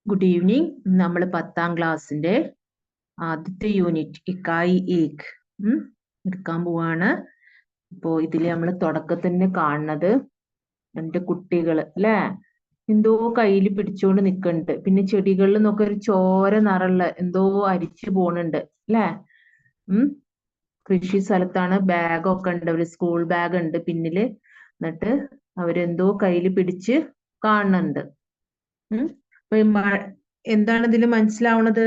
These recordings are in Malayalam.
Good evening. നമ്മൾ 10ാം ക്ലാസ്സിന്റെ ആദ്യത്തെ യൂണിറ്റ് ഇക്കായി ഏക് എടുക്കാൻ പോവാണ്. ഇപ്പോ ഇതില് നമ്മൾ തുടക്കത്തിൽ തന്നെ കാണുന്നത് എന്റെ കുട്ടികള് അല്ലെ എന്തോ കയ്യിൽ പിടിച്ചോണ്ട് നിക്കണ്ട്. പിന്നെ ചെടികളിൽ നിന്നൊക്കെ ഒരു ചോര നിറള്ള എന്തോ അരിച്ചു പോണുണ്ട് അല്ലെ. കൃഷി സ്ഥലത്താണ്. ബാഗൊക്കെ ഉണ്ട്, ഒരു സ്കൂൾ ബാഗ് ഉണ്ട് പിന്നില്. എന്നിട്ട് അവരെന്തോ കയ്യിൽ പിടിച്ച് കാണുന്നുണ്ട്. അപ്പൊ എന്താണ് ഇതിൽ മനസ്സിലാവണത്?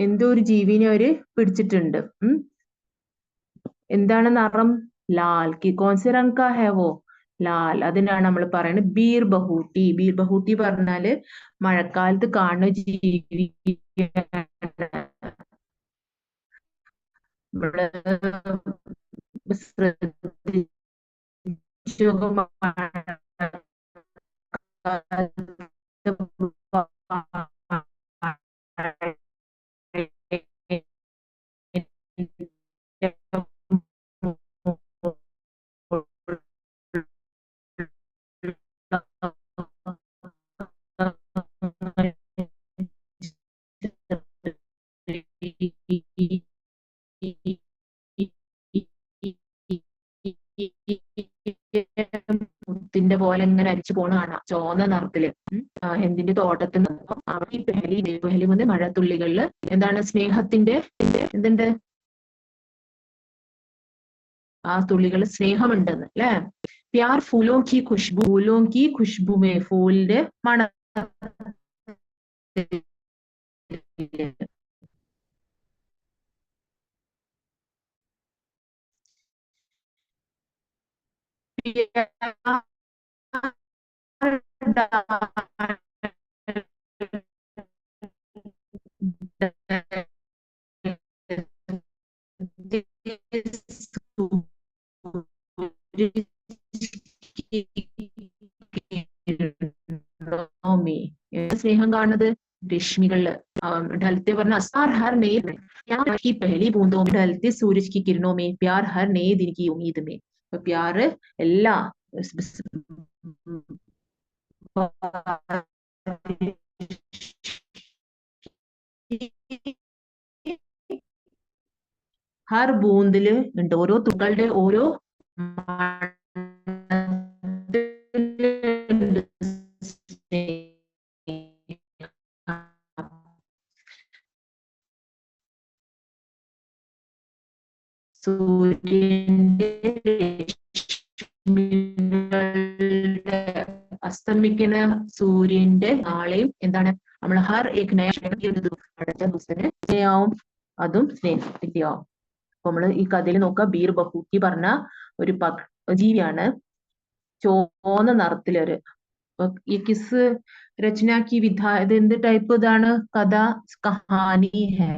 എന്തോ ഒരു ജീവിനെ അവര് പിടിച്ചിട്ടുണ്ട്. എന്താണ് നിറം? ലാൽ. കി കോൺസെ രംഗ് കാ ഹൈ വോ? ലാൽ. അതിനാണ് നമ്മൾ പറയുന്നത് ബീർ ബഹൂട്ടി. ബീർ ബഹൂട്ടി പറഞ്ഞാല് മഴക്കാലത്ത് കാണുന്ന ജീവി. മുത്തിന്റെ പോലെ ഇങ്ങനെ അരിച്ചു പോണ കാണാം, ചോന്ന നിറത്തില്. എന്തിന്റെ തോട്ടത്തിൽ നിന്നും അവിടെ ഈ പെഹലി വന്ന് മഴത്തുള്ളികളില് എന്താണ് സ്നേഹത്തിന്റെ എന്തുണ്ട്? ആ തുള്ളികൾ സ്നേഹമുണ്ടെന്ന് അല്ലെ. പ്യാർ ഫൂലോ കി ഖുഷ്ബു. ഫൂലോ കി ഖുഷ്ബുമേ, ഫൂലിന്റെ മണ. സ്നേഹം കാണുന്നത് രശ്മികളില്. ढलते वरना प्यार हर नए दिन की पहली बूंदों में, ढलते सूरज की किरणों में, प्यार हर नए दिन की उम्मीद में. प्यार എല്ലാ ഹർ ബൂന്തില് ഉണ്ട്, ഓരോ തുകളുടെ ഓരോ സൂര്യന്റെ അസ്തമിക്കുന്ന സൂര്യന്റെ നാളെയും എന്താണ് നമ്മൾ ഹർ ഏക് നയ അടുത്ത ദിവസത്തിന് സ്നേഹവും അതും സ്നേഹത്തിന്റെ ആവും. അപ്പൊ നമ്മള് ഈ കഥയിൽ നോക്കാം. ബീർ ബഹൂട്ടി പറഞ്ഞ ഒരു ജീവിയാണ്, ചോന്ന നിറത്തിലൊരു. ഈ കിസ് രചന കി വിധാ, ഇത് എന്ത് ടൈപ്പ് ഇതാണ്? കഥ കഹാനി ഹെ.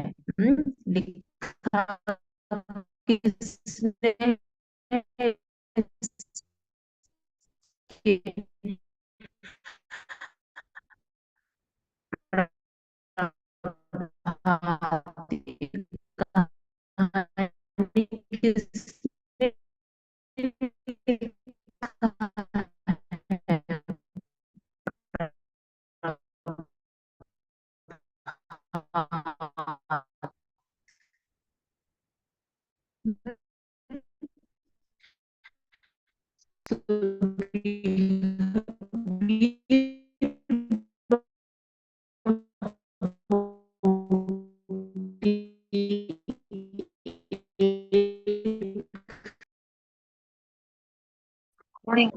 Morning.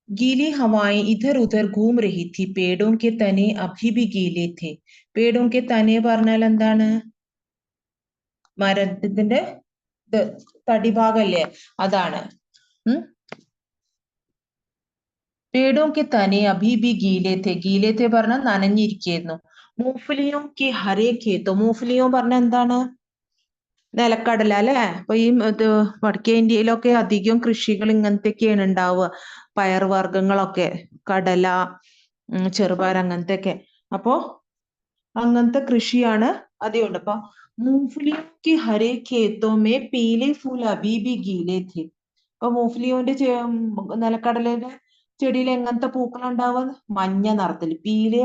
गीली हवाएं इधर उधर घूम रही थी. पेड़ों के तने अभी भी गीले थे. पेड़ों के तने പറഞ്ഞാൽ എന്താണ്? മരത്തിന്റെ തടിഭാഗല്ലേ അതാണ്. पेड़ों के तने अभी भी गीले थे. गीले थे പറഞ്ഞാൽ നനഞ്ഞിരിക്കുന്നു. മൂഫ്ലിയോं के हरे खेतों. മൂഫ്ലിയോ പറഞ്ഞാൽ എന്താണ്? നിലക്കടല അല്ലെ. അപ്പൊ ഈ വടക്കേ ഇന്ത്യയിലൊക്കെ അധികം കൃഷികൾ ഇങ്ങനത്തെയൊക്കെയാണ് ഉണ്ടാവുക. പയർവർഗ്ഗങ്ങളൊക്കെ, കടല, ചെറുപയർ അങ്ങനത്തെ ഒക്കെ. അപ്പോ അങ്ങനത്തെ കൃഷിയാണ് അധികമുണ്ട്. അപ്പൊ മൂഫ്ലിയോं के हरे खेतों में पीले फूल अभी भी गीले थे. അപ്പൊ മൂഫ്ലിയോന്റെ നിലക്കടലയുടെ ചെടിയിൽ എങ്ങനത്തെ പൂക്കൾ ഉണ്ടാവുക? മഞ്ഞ നിറത്തിൽ. പീലെ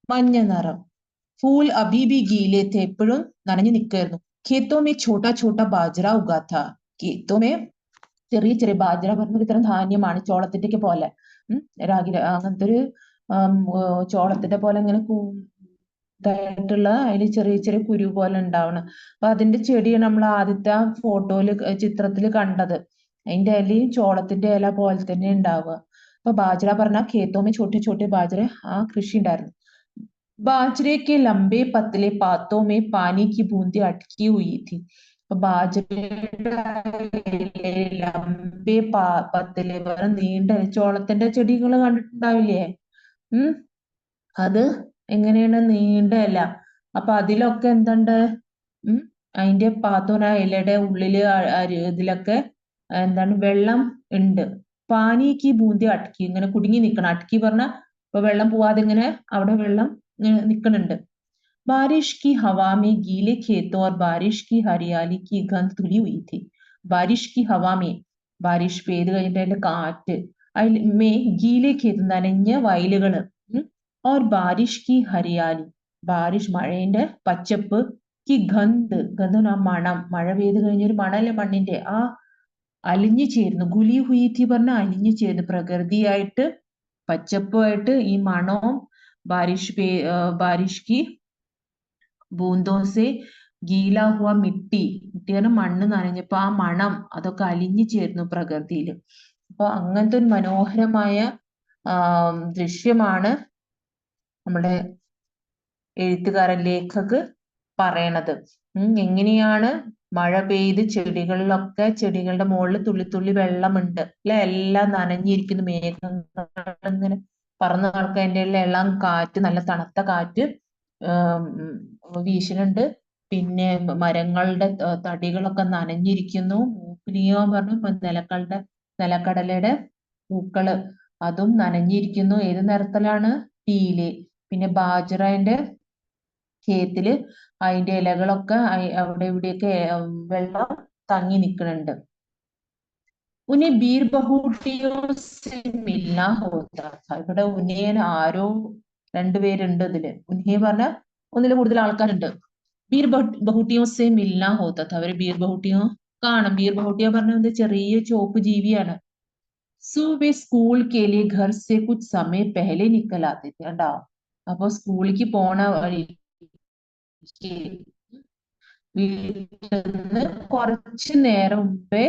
മഞ്ഞ നിറം. फूल अभी भी गीले थे. എപ്പോഴും നനഞ്ഞു നിൽക്കായിരുന്നു. खेतों में छोटा छोटा बाजरा उगा था. खेतों में ചെറിയ ചെറിയ ബാജ്ര പറഞ്ഞ ഒരു തരം ധാന്യമാണ്, ചോളത്തിന്റെ ഒക്കെ പോലെ. രാഗി അങ്ങനത്തെ ഒരു ചോളത്തിന്റെ പോലെ ഇങ്ങനെ ഇതായിട്ടുള്ള അതിൽ ചെറിയ ചെറിയ കുരു പോലെ ഉണ്ടാവണം. അപ്പൊ അതിന്റെ ചെടിയാണ് നമ്മൾ ആദ്യത്തെ ഫോട്ടോയില് ചിത്രത്തിൽ കണ്ടത്. അതിന്റെ ഇലയും ചോളത്തിന്റെ ഇല പോലെ തന്നെ ഉണ്ടാവുക. അപ്പൊ ബാജ്ര പറഞ്ഞ ഖേത്തോമേ छोटे छोटे बाजरे ആ കൃഷി ഉണ്ടായിരുന്നു. बाजरे के लंबे पतले पातों में पानी की बूंदें अटकी हुई थी. ബാജ്രയുടെ ലംബേ പത്തല് വേറെ നീണ്ട ചോളത്തിന്റെ ചെടികൾ കണ്ടിട്ടുണ്ടാവില്ലേ? അത് എങ്ങനെയാണ്? നീണ്ട ഇല. അപ്പൊ അതിലൊക്കെ എന്തുണ്ട്? അതിന്റെ പാത്തോന ഇലയുടെ ഉള്ളില് ഇതിലൊക്കെ എന്താണ്? വെള്ളം ഉണ്ട്. പാനിക്ക് ബൂന്തി അടക്കി ഇങ്ങനെ കുടുങ്ങി നിക്കണം. അടക്കി പറഞ്ഞാൽ ഇപ്പൊ വെള്ളം പോവാതെ ഇങ്ങനെ അവിടെ വെള്ളം നിക്കണുണ്ട്. बारिश की हवा में गीले खेतों और बारिश की हरियाली की गंध धुली हुई थी. बारिश की हवा में, बारिश പെയ്ത് കഴിഞ്ഞിട്ട് അതിന്റെ കാറ്റ്, മേ ഗീലെ ഖേത്ത് നനഞ്ഞ വയലുകള്, और बारिश की हरियाली, ബാരിഷ് മഴയുടെ പച്ചപ്പ്, की ഗന്ധ്, ഗന്ധ മണം, മഴ പെയ്ത് കഴിഞ്ഞൊരു മണല്ലേ മണ്ണിന്റെ, ആ അലിഞ്ഞു ചേരുന്നു. ഗുലി ഹുയിത്തി പറഞ്ഞ അലിഞ്ഞു ചേരുന്നു. പ്രകൃതിയായിട്ട് പച്ചപ്പുമായിട്ട് ഈ മണവും ബാരിഷ് की ബൂന്തോ സെ ഗീല ഹുവ മിട്ടി, മിട്ടി പറഞ്ഞ മണ്ണ് നനഞ്ഞപ്പോ ആ മണം അതൊക്കെ അലിഞ്ഞു ചേർന്നു പ്രകൃതിയിൽ. അപ്പൊ അങ്ങനത്തെ ഒരു മനോഹരമായ ദൃശ്യമാണ് നമ്മുടെ എഴുത്തുകാരൻ ലേഖക് പറയണത്. എങ്ങനെയാണ് മഴ പെയ്ത് ചെടികളിലൊക്കെ, ചെടികളുടെ മുകളിൽ തുള്ളി തുള്ളി വെള്ളമുണ്ട് അല്ലെ, എല്ലാം നനഞ്ഞിരിക്കുന്നു. മേഘങ്ങൾ ഇങ്ങനെ പറന്ന് നടക്കുക, അതിന്റെ എല്ലാം കാറ്റ്, നല്ല തണുത്ത കാറ്റ് വീശുന്നുണ്ട്. പിന്നെ മരങ്ങളുടെ തടികളൊക്കെ നനഞ്ഞിരിക്കുന്നു. മൂഫ്ലിയോ പറഞ്ഞു നിലക്കടലയുടെ പൂക്കള് അതും നനഞ്ഞിരിക്കുന്നു. ഏത് നിറത്തിലാണ്? പീല്. പിന്നെ ബാജ്രന്റെ ഖേത്തില് അതിന്റെ ഇലകളൊക്കെ അവിടെ ഇവിടെയൊക്കെ വെള്ളം തങ്ങി നിൽക്കുന്നുണ്ട്. ഉന്നെ ബീർ ബഹൂട്ടിയോ സെ മിൽനാ ഹോത്താ താ. ഇവിടെ ഉന്നയൻ ആരോ രണ്ടുപേരുണ്ട് ഇതില്. ഉന്നയെ പറഞ്ഞ ഒന്നിൽ കൂടുതൽ ആൾക്കാരുണ്ട്. ബീർ ബഹൂട്ടിയോ സെ മിൽനാ ഹോത്താ താ. അവര് ബീർ ബഹൂട്ടിയോ കാണും. ബീർ ബഹൂട്ടിയോ പറഞ്ഞ ചെറിയ ചോപ്പ് ജീവിയാണ്. സുബേ സ്കൂൾ के लिए घर से कुछ समय पहले निकल आते थे. കണ്ടോ? അപ്പൊ സ്കൂളിലേക്ക് പോണ വഴി വീട്ടിൽ നിന്ന് കുറച്ചു നേരം മുമ്പേ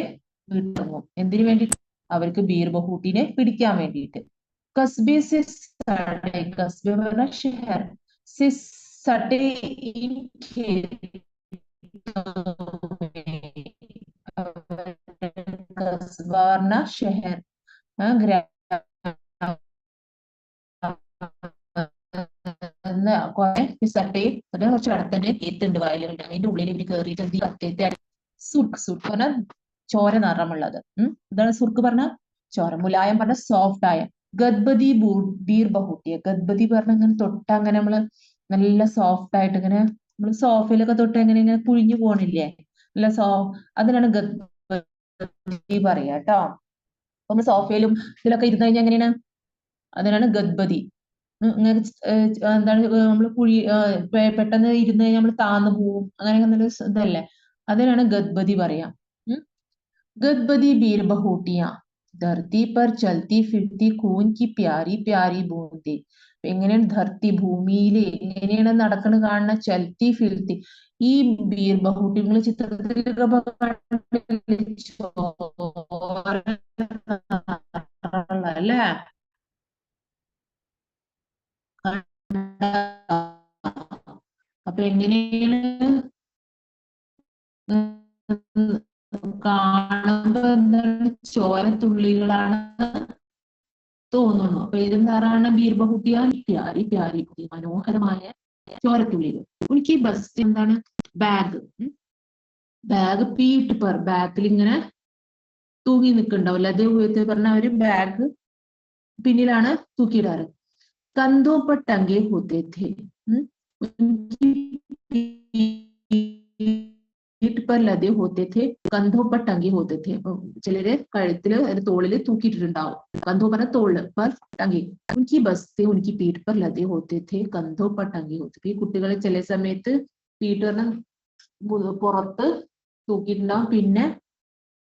വീട്ടിറങ്ങും. എന്തിനു വേണ്ടി? അവർക്ക് ബീർ ബഹൂട്ടിനെ പിടിക്കാൻ വേണ്ടിയിട്ട്. കസ്ബെ സെ സടേ, കസ്ബെ പറഞ്ഞ ഷെഹർ, സെ സടേ ഇൻ കസ്ബ പറഞ്ഞ ഷെഹർ, കുറച്ച് അടുത്തന്നെ എത്തുണ്ട് വയലുണ്ട്. അതിന്റെ ഉള്ളിൽ ഇവര് കയറിയിട്ട് സുർക്ക്, സുർക്ക് പറഞ്ഞാൽ ചോര നിറമുള്ളത്. എന്താണ് സുർക്ക് പറഞ്ഞ? ചോര. മുലായം പറഞ്ഞ സോഫ്റ്റ് ആയ. ഗദ്ബദി ബീർ ബഹൂട്ടിയ. ഗദ്ബദി പറഞ്ഞ ഇങ്ങനെ തൊട്ട അങ്ങനെ നമ്മള് നല്ല സോഫ്റ്റ് ആയിട്ട് ഇങ്ങനെ നമ്മള് സോഫയിലൊക്കെ തൊട്ട് എങ്ങനെ ഇങ്ങനെ പുഴിഞ്ഞു പോണില്ലേ, നല്ല അതിനാണ് ഗദ്ബദി പറയാ കേട്ടോ. നമ്മൾ സോഫയിലും ഇതിലൊക്കെ ഇരുന്ന് കഴിഞ്ഞാൽ എങ്ങനെയാണ്? അതിനാണ് ഗദ്ബദി. എന്താണ് നമ്മള് പെട്ടെന്ന് ഇരുന്ന് കഴിഞ്ഞാൽ നമ്മൾ താന്നു പോവും, അങ്ങനെ നല്ല ഇതല്ലേ, അതിനാണ് ഗദ്ബദി പറയാ. ഗദ്ബദി ബീർ ബഹൂട്ടിയ, ധർത്തി പർ ചൽത്തി ഫിർത്തി ഖൂൻ की प्यारी प्यारी बूंदे. എങ്ങനെയാണ് ധർത്തി ഭൂമിയില് എങ്ങനെയാണ് നടക്കണ കാണുന്ന ചലത്തി ഫിൽത്തി ഈ ബീർ ബഹുട്ടികൾ ചിത്രത്തിലൊക്കെ കണ്ടില്ലേ? ചോര അല്ലേ? അപ്പൊ എങ്ങനെയാണ് കാണുമ്പോ എന്താണ് ചോരത്തുള്ളികളാണ് തോന്നുന്നു. അപ്പൊ ഇതെന്താണ് ബീർ ബഹുട്ടിയ പ്യാരി പ്യാരി മനോഹരമായ ചോരത്തുള്ളികൾ. എനിക്ക് ബസ് എന്താണ് ബാഗ് ബാഗ് പീട്ട് പെർ ബാക്കിൽ ഇങ്ങനെ തൂങ്ങി നിൽക്കുന്നുണ്ടാവില്ല, അതേ പറഞ്ഞ ഒരു ബാഗ് പിന്നിലാണ് തൂക്കിയിടാറ്. कंधों पर टंगे होते थे, उनकी पीठ पर लदे होते थे, कंधों पर टंगे होते थे. ചിലര് കഴുത്തില് തോളില് തൂക്കിയിട്ടിട്ടുണ്ടാവും. कंधों पर തോള് पर टंगे, उनकी बस्ते उनकी पीठ पर लदे होते थे, कंधों पर टंगे होते थे. ഈ കുട്ടികളെ ചില സമയത്ത് പീठ പറഞ്ഞ പുറത്ത് തൂക്കിയിട്ടുണ്ടാവും, പിന്നെ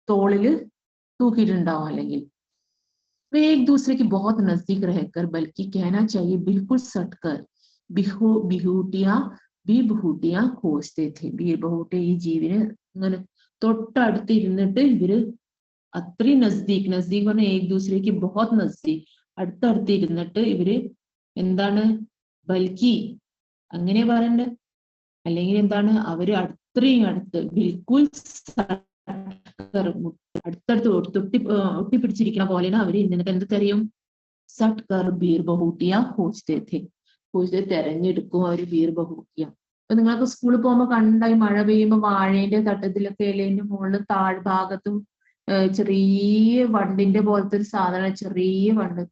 തോളില് തൂക്കിയിട്ടുണ്ടാവും. അല്ലെങ്കിൽ वे एक दूसरे के बहुत नजदीक रहकर, बल्कि कहना चाहिए बिल्कुल सटकर ബഹൂട്ടിയാ खोजते थे. ബീർ ബഹൂട്ടി ഈ ജീവിനെ ഇങ്ങനെ തൊട്ടടുത്ത് ഇരുന്നിട്ട് ഇവര് അത്രയും നസ്ദീക് പറഞ്ഞ ഏക് ദൂസരേക്ക് ബഹുത് നസ്ദീക് അടുത്തടുത്ത് ഇരുന്നിട്ട് ഇവര് എന്താണ് ബൽക്കി അങ്ങനെ പറയണ്ടേ, അല്ലെങ്കിൽ എന്താണ് അവര് അത്രയും അടുത്ത് ബിൽക്കുൽ അടുത്തടുത്ത് ഒട്ടിപ്പിടിച്ചിരിക്കുന്ന പോലെയാണ് അവര് എന്നിട്ട് എന്ത് തരും സട്ട് കർ ബീർ ബഹൂട്ടിയ खोजते थे. തെരഞ്ഞെടുക്കും അവര് ബീർ ബഹൂട്ടിയ. അപ്പൊ നിങ്ങൾക്ക് സ്കൂളിൽ പോകുമ്പോ കണ്ടായി മഴ പെയ്യുമ്പോ വാഴേന്റെ തട്ടത്തിലൊക്കെ ഇലേന്റെ മുകളിൽ താഴ്ഭാഗത്തും ചെറിയ വണ്ടിന്റെ പോലത്തെ ഒരു സാധനം, ചെറിയ വണ്ട്.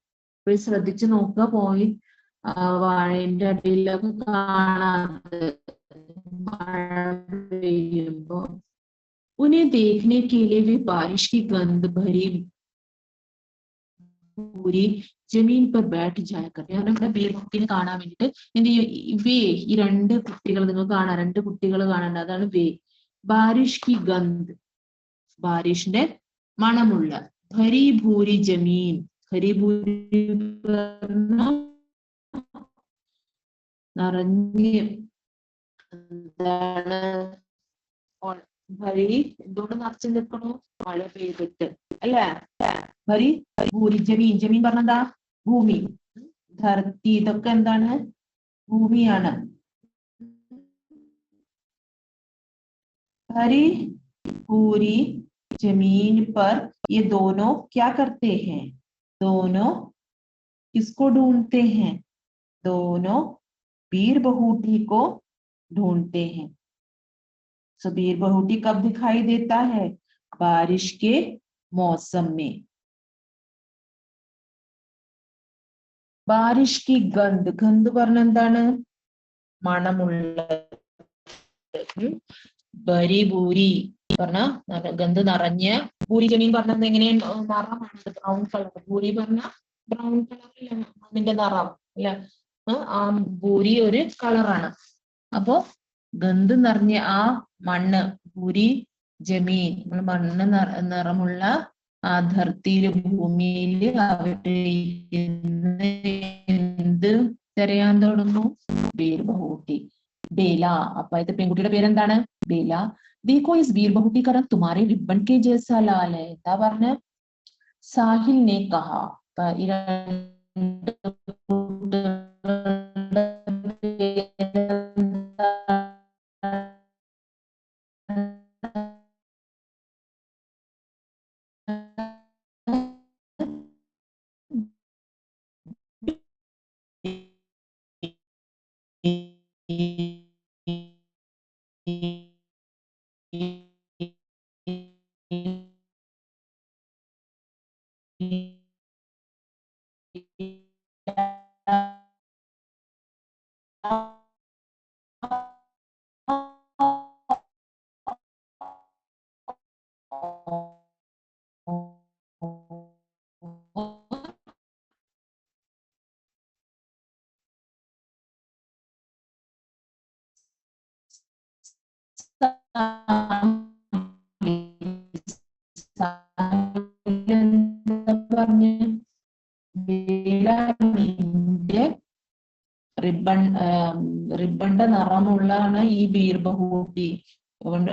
പോയി ശ്രദ്ധിച്ചു നോക്കുക, പോയി വാഴേന്റെ അടിയിലൊക്കെ കാണാതെ മഴ പെയ്യുമ്പോ. उन्हें देखने के लिए वे बारिश की गंध भरी पूरी जमीन पर बैठ जाया करते. നമ്മുടെ ബീർ ബഹൂട്ടിനെ കാണാൻ വേണ്ടിട്ട് എന്ത് ചെയ്യും, വേ ഈ രണ്ട് കുട്ടികൾ നിങ്ങൾക്ക് കാണാം, രണ്ട് കുട്ടികൾ കാണാണ്ട്, അതാണ് വേ. ബാരിഷ് കി ഗന്ധ് ബാരിഷിന്റെ മണമുള്ള, ഭരി ഭൂരി ജമീൻ ഭരി ഭൂരി നിറഞ്ഞ് എന്താണ് ഭരി എന്തുകൊണ്ട് നിറച്ചു നിൽക്കണു, മഴ പെയ്തിട്ട് അല്ലേ. ഭരി ഭൂരി ജമീൻ ജമീൻ പറഞ്ഞെന്താ ഭൂമി, ധർത്തി ഇതൊക്കെ എന്താണ് ഭൂമിയാണ്. भरी पूरी जमीन पर ये दोनों क्या करते हैं, दोनों किसको ढूंढते हैं, दोनों बीर बहूटी को ढूंढते हैं. सो बीर बहूटी कब दिखाई देता है, बारिश के मौसम में. बारिश की गंध गंध പറഞ്ഞ എന്താണ് മണമുള്ള. ഭരി ഭൂരി പറഞ്ഞ ഗന്ധ് നിറഞ്ഞ, ഭൂരി ജമീൻ പറഞ്ഞത് എങ്ങനെയാണ് നിറമാണ്, ബ്രൗൺ കളർ. ഭൂരി പറഞ്ഞ ബ്രൗൺ കളർ മണ്ണിന്റെ നിറം അല്ല, ആ ഭൂരി ഒരു കളറാണ്. അപ്പോ ഗന്ധ് നിറഞ്ഞ ആ മണ്ണ്, ഭൂരി ജമീൻ മണ്ണ് നിറമുള്ള ആ ധർത്തിയില് ഭൂമിയില് അവര് എന്ത് തിരയാൻ തുടങ്ങും, ബീർ ബഹൂട്ടി. ബേല. അപ്പൊ ഇത് പെൺകുട്ടിയുടെ പേരെന്താണ്, ബേല. देखो इस बीर बहूटी का रंग तुम्हारे रिबन के जैसा लाल है. എന്താ പറഞ്ഞ, സാഹിൽ ने कहा. പറഞ്ഞ് നിന്റെ റിബണിന്റെ നിറമുള്ളതാണ് ഈ ബീർ ബഹൂട്ടി. അതുകൊണ്ട്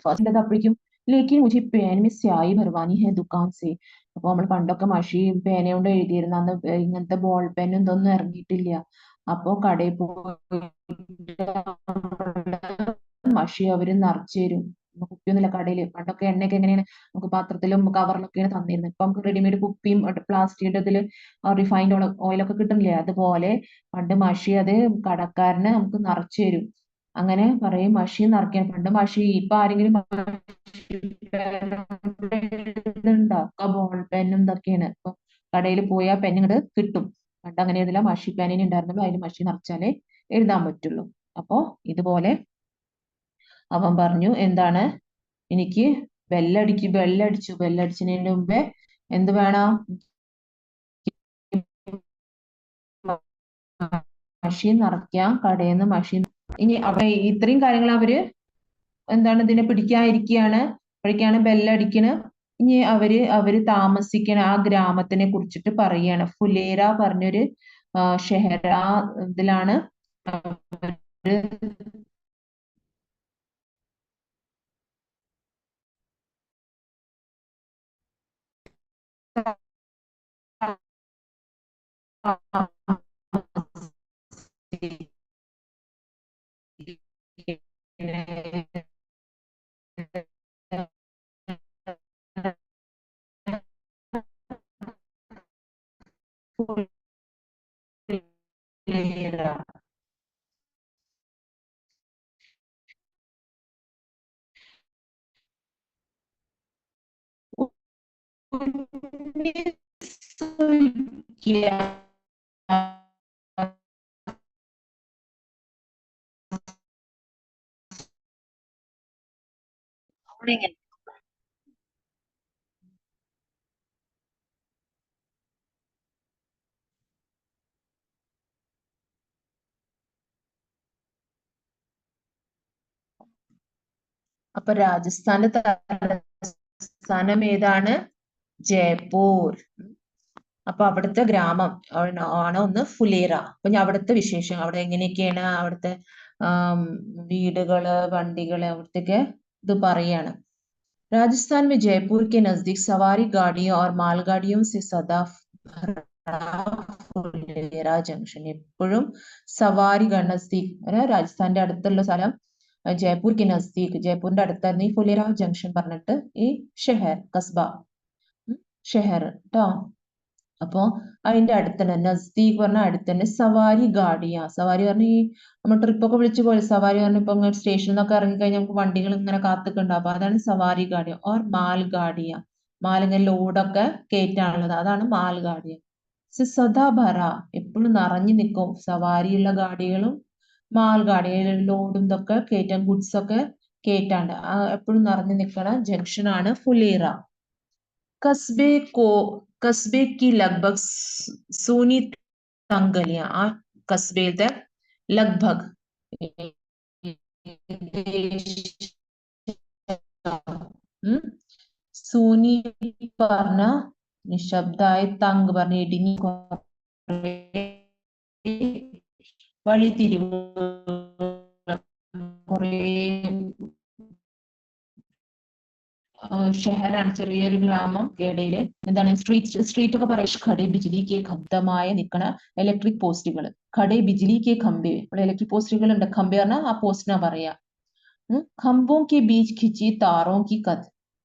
ഫസ്റ്റ് അപ്പോഴേക്കും ലേക്കിൻ മുझे पेन में स्याही भरवानी है दुकान से. അപ്പൊ നമ്മൾ പണ്ടൊക്കെ മഷി പേന കൊണ്ട് എഴുതിയിരുന്ന അന്ന് ഇങ്ങനത്തെ ബോൾ പെൻ ഇതൊന്നും ഇറങ്ങിയിട്ടില്ല. അപ്പൊ കടയിൽ പോയിട്ട് മഷി അവര് നിറച്ചു തരും. കുപ്പിയൊന്നുമില്ല കടയില്. പണ്ടൊക്കെ എണ്ണയൊക്കെ എങ്ങനെയാണ് നമുക്ക് പാത്രത്തിലും കവറിലൊക്കെയാണ് തന്നിരുന്നത്. ഇപ്പൊ നമുക്ക് റെഡിമെയ്ഡ് കുപ്പിയും പ്ലാസ്റ്റിക്കിന്റെ ഇതില് റിഫൈൻഡ് ഓയിലൊക്കെ കിട്ടുന്നില്ലേ, അതുപോലെ പണ്ട് മഷി അത് കടക്കാരന് നമുക്ക് നിറച്ചു തരും. അങ്ങനെ പറയും മഷി നിറയ്ക്കാൻ. പണ്ട് മഷി ഇപ്പൊ ആരെങ്കിലും ഉണ്ടാക്കുക ബോൾ പെന്നും ഇതൊക്കെയാണ്. ഇപ്പൊ കടയിൽ പോയാൽ പെൻ ഇങ്ങോട്ട് കിട്ടും. പണ്ട് അങ്ങനെ ഇതില്ല, മഷി പെന്നിന് ഉണ്ടായിരുന്നുള്ളൂ, അതിൽ മഷി നിറച്ചാലേ എഴുതാൻ പറ്റുള്ളൂ. അപ്പോ ഇതുപോലെ അവൻ പറഞ്ഞു എന്താണ്, എനിക്ക് ബെല്ലടിച്ചതിന് മുമ്പേ എന്ത് വേണം, മഷി നിറയ്ക്കാം, കടയിൽ നിന്ന് മഷി. ഇനി അവിടെ ഇത്രയും കാര്യങ്ങൾ അവര് എന്താണ് ഇതിനെ പിടിക്കാതിരിക്കുകയാണ്. അപ്പോഴേക്കാണ് ബെല്ലടിക്കണ്. ഇനി അവര് താമസിക്കണ ആ ഗ്രാമത്തിനെ കുറിച്ചിട്ട് പറയാണ്. ഫുലേര പറഞ്ഞൊരു ഷെഹർ, ആ ഇതിലാണ് അവര് ഫുലേര. അപ്പൊ രാജസ്ഥാന്റെ തലസ്ഥാനം ഏതാണ്? ജയ്പൂർ. അപ്പൊ അവിടുത്തെ ഗ്രാമം ആണ് ഒന്ന് ഫുലേര. അപ്പൊ ഞാൻ അവിടുത്തെ വിശേഷം, അവിടെ എങ്ങനെയൊക്കെയാണ് അവിടുത്തെ വീടുകള്, വണ്ടികള്, അവിടുത്തെ ഇത് പറയാണ്. राजस्थान में जयपुर के नजदीक सवारी गाड़ियों और मालगाड़ियों से सदा ഫുലേര ജംഗ്ഷൻ. എപ്പോഴും സവാരി നസ്ദീക്, രാജസ്ഥാന്റെ അടുത്തുള്ള സ്ഥലം ജയ്പൂർ കെ നസ്ദീക്, ജയ്പൂരിന്റെ അടുത്തായിരുന്നു ഈ ഫുലേര ജംഗ്ഷൻ പറഞ്ഞിട്ട് ഈ ഷെഹർ, കസ്ബ, ഷെഹർ ട്ടോ. അപ്പോ അതിന്റെ അടുത്തന്നെ നസ്ദീക് പറഞ്ഞ അടുത്തന്നെ സവാരി ഗാഡിയ. സവാരി പറഞ്ഞ ഈ നമ്മൾ ട്രിപ്പൊക്കെ വിളിച്ചു പോലെ സവാരി പറഞ്ഞ ഇപ്പൊ സ്റ്റേഷനിൽ നിന്നൊക്കെ ഇറങ്ങിക്കഴിഞ്ഞാൽ നമുക്ക് വണ്ടികൾ ഇങ്ങനെ കാത്തുക്കുണ്ടാവും. അപ്പൊ അതാണ് സവാരി ഗാഡിയ. ഓർ മാൽ ഗാഡിയ, മാലിങ്ങനെ ലോഡൊക്കെ കയറ്റാനുള്ളത്, അതാണ് മാൽ ഗാഡിയ. സദാ ഭറ, എപ്പോഴും നിറഞ്ഞു നിൽക്കും സവാരിയുള്ള ഗാഡികളും മാൽ ഗാഡിയ, ലോഡും ഇതൊക്കെ കയറ്റാൻ, ഗുഡ്സ് ഒക്കെ കയറ്റാണ്ട് എപ്പോഴും നിറഞ്ഞു നിൽക്കണ ജംഗ്ഷനാണ് ഫുലേര. കസ്ബെ की लगभग सूनी तंग गलियां, ആ കസ്ബയിലത്തെ ലഗ്ഭഗ് സൂനി പറഞ്ഞ നിശബ്ദായി, തങ് പറഞ്ഞ ഇടുങ്ങി, വഴിതിരിവ്, കുറേ ഷെഹറാണ്, ചെറിയൊരു ഗ്രാമം ഇടയില് എന്താണ് സ്ട്രീറ്റ് ഒക്കെ പറയാം. ഖഡെ ബിജ്ലി കെ ഖബ്ദമായ നിക്കണ ഇലക്ട്രിക് പോസ്റ്റുകൾ, ഖഡെ ബിജ്ലി കെ ഖംബെ, ഇവിടെ ഇലക്ട്രിക് പോസ്റ്റുകൾ ഉണ്ട്. ഖംബെ പറഞ്ഞാൽ ആ പോസ്റ്റിനാ പറയാ. ഖംബോ കി ബീച്ച് ഖിച്ചി താറോ കി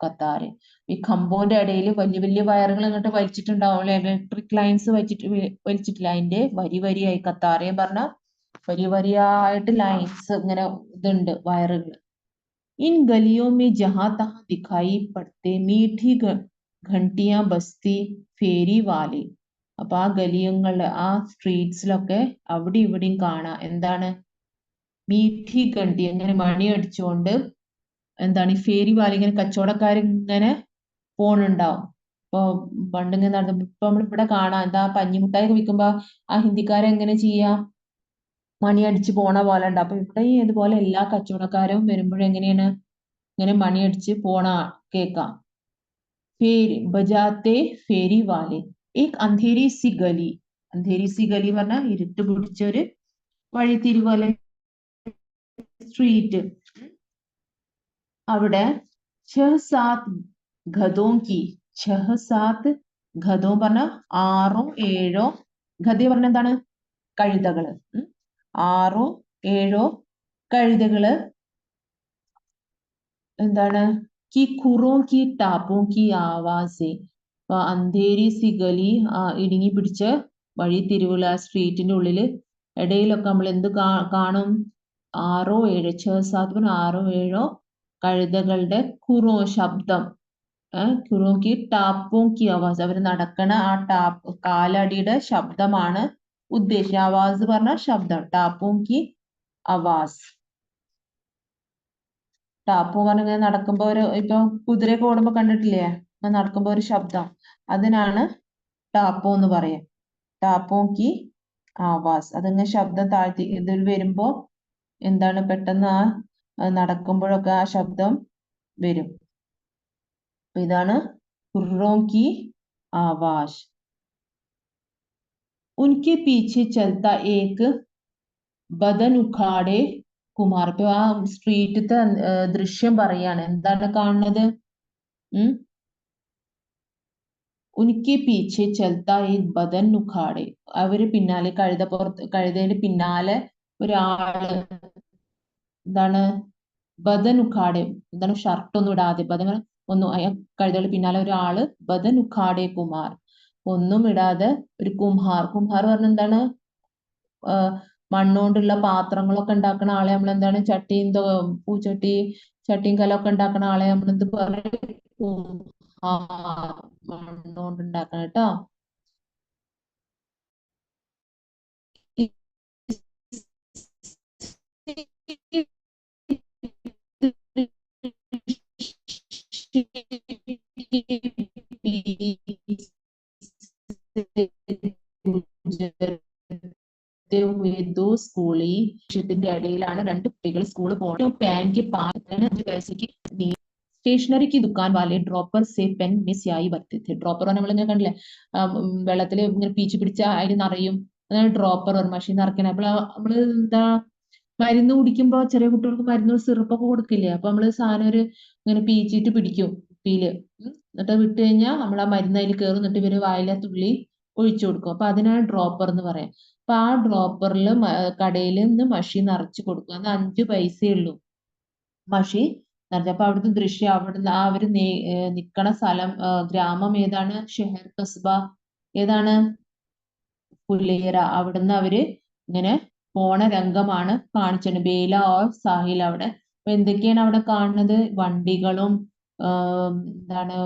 കത്താര്, ഈ ഖംബോന്റെ ഇടയിൽ വലിയ വലിയ വയറുകൾ ഇങ്ങോട്ട് വലിച്ചിട്ടുണ്ടാവും, ഇലക്ട്രിക് ലൈൻസ് വലിച്ചിട്ടില്ല, അതിന്റെ വരി വരിയായി, കത്താരേ പറഞ്ഞ വരി വരിയായിട്ട് ലൈൻസ് ഇങ്ങനെ ഇതുണ്ട്, വയറുകൾ. इन गलियों में जहां तहां दिखाई पड़ते मीठी घंटियां बस्ती फेरी वाले. അപ്പൊ ആ ഗലിയങ്ങളില്, ആ സ്ട്രീറ്റ്സിലൊക്കെ അവിടെ ഇവിടെയും കാണാം എന്താണ്, മീഠി ഗണ്ടി ഇങ്ങനെ മണി അടിച്ചുകൊണ്ട് എന്താണ് ഈ ഫേരി വാല ഇങ്ങനെ കച്ചവടക്കാരിങ്ങനെ പോണുണ്ടാവും. ഇപ്പൊ പണ്ടിങ്ങനെ നടന്നു ഇപ്പൊ നമ്മളിവിടെ കാണാം എന്താ പഞ്ഞിമുട്ടായി വിൽക്കുമ്പോ ആ ഹിന്ദിക്കാരെങ്ങനെ ചെയ്യാ മണി അടിച്ച് പോണ പോലെ ഉണ്ട്. അപ്പൊ ഇവിടെ ഇതുപോലെ എല്ലാ കച്ചവടക്കാരും വരുമ്പോഴും എങ്ങനെയാണ് ഇങ്ങനെ മണി അടിച്ച് പോണ കേക്കാം. ഫേരി ബജാത്തെ ഫേരി വാലെ ഏക് അന്ധേരി സി ഗലി. അന്ധേരി സി ഗലി പറഞ്ഞാൽ ഇരുട്ട് പിടിച്ചൊരു വഴിത്തിരിവ് അല്ലെ സ്ട്രീറ്റ്. അവിടെ ഛഹ് സാത്ത് ഗധോं की ഛഹ് സാത്ത് ഗധോ പറഞ്ഞ 6-7 ഗധ പറഞ്ഞ എന്താണ് കഴുതകള്. 6-7 കഴുതകള് എന്താണ് की खुरों की टापों की आवाज से. അപ്പൊ അന്ധേരി സി ഗലി ഇടുങ്ങി പിടിച്ച വഴി തിരിവുള്ള ആ സ്ട്രീറ്റിന്റെ ഉള്ളില് ഇടയിലൊക്കെ നമ്മൾ എന്ത് കാണും 6-7 ഛഹ് 6-7 കഴുതകളുടെ ഖുറോ ശബ്ദം. ഖുറോ കി ടാപ്പോ കി ആവാസ് അവർ നടക്കണ ആ ടാപ്പ് കാലടിയുടെ ശബ്ദമാണ് ഉദ്ദേശിച്ചത്. ആവാസ് പറഞ്ഞ ശബ്ദം. ടാപ്പോ കി ആവാസ്. ടാപ്പോ പറഞ്ഞ ഇങ്ങനെ നടക്കുമ്പോ ഒരു ഇപ്പൊ കുതിരയൊക്കെ ഓടുമ്പോ കണ്ടിട്ടില്ലേ നടക്കുമ്പോ ഒരു ശബ്ദം അതിനാണ് ടാപ്പോ എന്ന് പറയാം. ടാപ്പോ കി ആവാസ് അതിങ്ങനെ ശബ്ദം താഴ്ത്തി ഇതിൽ വരുമ്പോ എന്താണ് പെട്ടെന്ന് ആ നടക്കുമ്പോഴൊക്കെ ആ ശബ്ദം വരും. അപ്പൊ ഇതാണ് ഖുർറോ കി ആവാസ്. ഉൻകെ പീछे चलता एक ബദൻ ഉഖാടെ കുമാർ. ഇപ്പൊ ആ സ്ട്രീറ്റത്തെ ദൃശ്യം പറയാണ് എന്താണ് കാണുന്നത് ഉൻകെ പീछे चलता एक ബദൻ ഉഖാടെ. അവര് പിന്നാലെ കഴുതേന്റെ പിന്നാലെ ഒരാള് എന്താണ് ബദൻ ഉഖാടെ എന്താണ് ഷർട്ട് ഒന്നും ഇടാതെ ബദൻ ഒന്നും കഴുതകളുടെ പിന്നാലെ ഒരാള് ബദൻ ഉഖാടെ കുമാർ ഒന്നും ഇടാതെ ഒരു കുംഹാർ. കുംഹാർ പറഞ്ഞ എന്താണ് മണ്ണുകൊണ്ടുള്ള പാത്രങ്ങളൊക്കെ ഉണ്ടാക്കുന്ന ആളെ നമ്മൾ എന്താണ് ചട്ടിയും പൂച്ചട്ടി ചട്ടിയും കലൊക്കെ ഉണ്ടാക്കുന്ന ആളെ നമ്മൾ എന്ത് പറയും കുംഹാർ. മണ്ണുകൊണ്ട് ഉണ്ടാക്കണം കേട്ടോ. ത്തിന്റെ ഇടയിലാണ് രണ്ട് കുട്ടികൾ സ്കൂളിൽ പോകുന്നത്. പാൻക്ക് സ്റ്റേഷനറി की दुकान वाले ड्रॉपर से पेन में स्याही भरते थे. ഡ്രോപ്പർ നമ്മൾ ഇങ്ങനെ കണ്ടില്ലേ വെള്ളത്തിൽ ഇങ്ങനെ പീച്ച് പിടിച്ച അതിന് നിറയും. അതാണ് ഡ്രോപ്പർ മഷീൻ നിറയ്ക്കണം. അപ്പോൾ നമ്മള് എന്താ മരുന്ന് കുടിക്കുമ്പോ ചെറിയ കുട്ടികൾക്ക് മരുന്ന് സിറപ്പൊക്കെ കൊടുക്കില്ലേ അപ്പൊ നമ്മള് സാധനം ഒരു ഇങ്ങനെ പീച്ചിട്ട് പിടിക്കും കുപ്പിയില്. എന്നിട്ട് വിട്ട് കഴിഞ്ഞാൽ നമ്മൾ ആ മരുന്ന് അതിൽ കയറും. എന്നിട്ട് ഇവര് വായിലെ തുള്ളി ഒഴിച്ചു കൊടുക്കും. അപ്പൊ അതിനാണ് ഡ്രോപ്പർ എന്ന് പറയാം. അപ്പൊ ആ ഡ്രോപ്പറിൽ കടയിൽ നിന്ന് മഷി നിറച്ച് കൊടുക്കും. അന്ന് 5 പൈസയേ ഉള്ളൂ മഷി നിറച്ച്. അപ്പൊ അവിടുത്തെ ദൃശ്യം അവിടുന്ന് ആ അവര് നിക്കണ സ്ഥലം ഗ്രാമം ഏതാണ് ഷെഹർ കസ്ബ ഏതാണ് പുല്ലേറ. അവിടുന്ന് അവര് ഇങ്ങനെ പോണ രംഗമാണ് കാണിച്ചത്. ബേല ഓർ സാഹിൽ അവിടെ. അപ്പൊ എന്തൊക്കെയാണ് അവിടെ കാണുന്നത് വണ്ടികളും എന്താണ്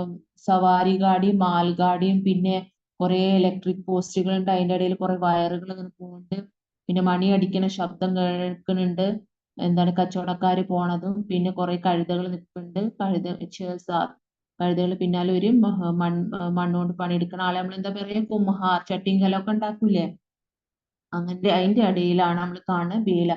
സവാരി ഗാഡിയും മാൽഗാഡിയും പിന്നെ കുറെ ഇലക്ട്രിക് പോസ്റ്റുകൾ ഉണ്ട്. അതിന്റെ ഇടയിൽ കുറെ വയറുകൾ ഇങ്ങനെ പോകുന്നുണ്ട്. പിന്നെ മണി അടിക്കുന്ന ശബ്ദം കേൾക്കുന്നുണ്ട്. എന്താണ് കച്ചവടക്കാര് പോണതും പിന്നെ കുറെ കഴുതകൾ നിൽക്കുന്നുണ്ട്. കഴുതകൾ പിന്നാലെ ഒരു മണ്ണുകൊണ്ട് പണിയെടുക്കുന്ന ആളെ നമ്മൾ എന്താ പറയാ കുംഹാർ ചട്ടിയും കലൊക്കെ ഉണ്ടാക്കൂലേ അങ്ങനെ അതിന്റെ ഇടയിലാണ് നമ്മൾ കാണുന്നത് ബേല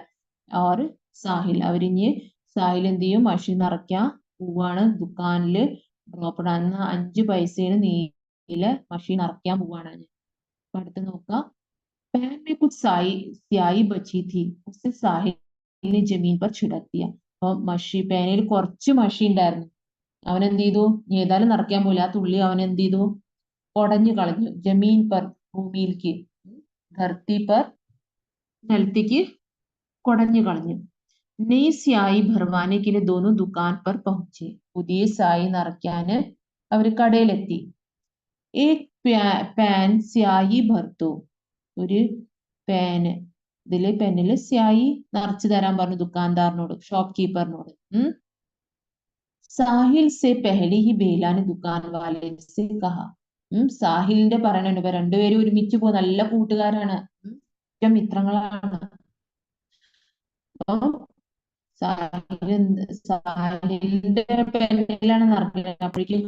ഓർ സാഹിൽ. അവരിഞ്ഞ് സാഹിൽ എന്ത് ചെയ്യും മഷി നിറയ്ക്കാൻ പോവാണ് ദുക്കാനില്. ഡ്രോപ്പർ 5 പൈസയാണ് നീല മഷി നിറയ്ക്കാൻ പോവാണ്. അടുത്ത് നോക്കാം. पैन में कुछ स्याही बची थी उसे साहिल ने जमीन पर छिड़क दिया. അപ്പൊ മഷി പേനയിൽ കുറച്ച് മഷി ഉണ്ടായിരുന്നു. അവൻ എന്ത് ചെയ്തു ഏതായാലും നിറയ്ക്കാൻ പോയില്ല ആ തുള്ളി അവൻ എന്ത് ചെയ്തു കുടഞ്ഞു കളഞ്ഞു. ജമീൻ പർ ഭൂമിയിലേക്ക് ധർത്തി പർ നിലത്തേക്ക് കുടഞ്ഞു കളഞ്ഞു. നई स्याही भरवाने के लिए दोनों दुकान पर पहुंचे. പുതിയ സായി നിറയ്ക്കാന് അവര് കടയിലെത്തി. एक पैन स्याही भरतो. ഒരു പേന് ഇതില് പെന്നില് സ്യായി നിറച്ചു തരാൻ പറഞ്ഞു ദുക്കാൻദാറിനോട് ഷോപ്പ് കീപ്പറിനോട്. സാഹിൽ സെ പെഹലി ഹി ബേലാന് ദുക്കാൻ വാലെ സെ കഹ. സാഹിലിന്റെ പറയണുണ്ട്. ഇപ്പൊ രണ്ടുപേരും ഒരുമിച്ച് നല്ല കൂട്ടുകാരാണ് മിത്രങ്ങളാണ്. അപ്പൊ സാഹിലിന്റെ പെന്നിലാണ് നിറയ്ക്കുന്നത്. അപ്പോഴേക്കും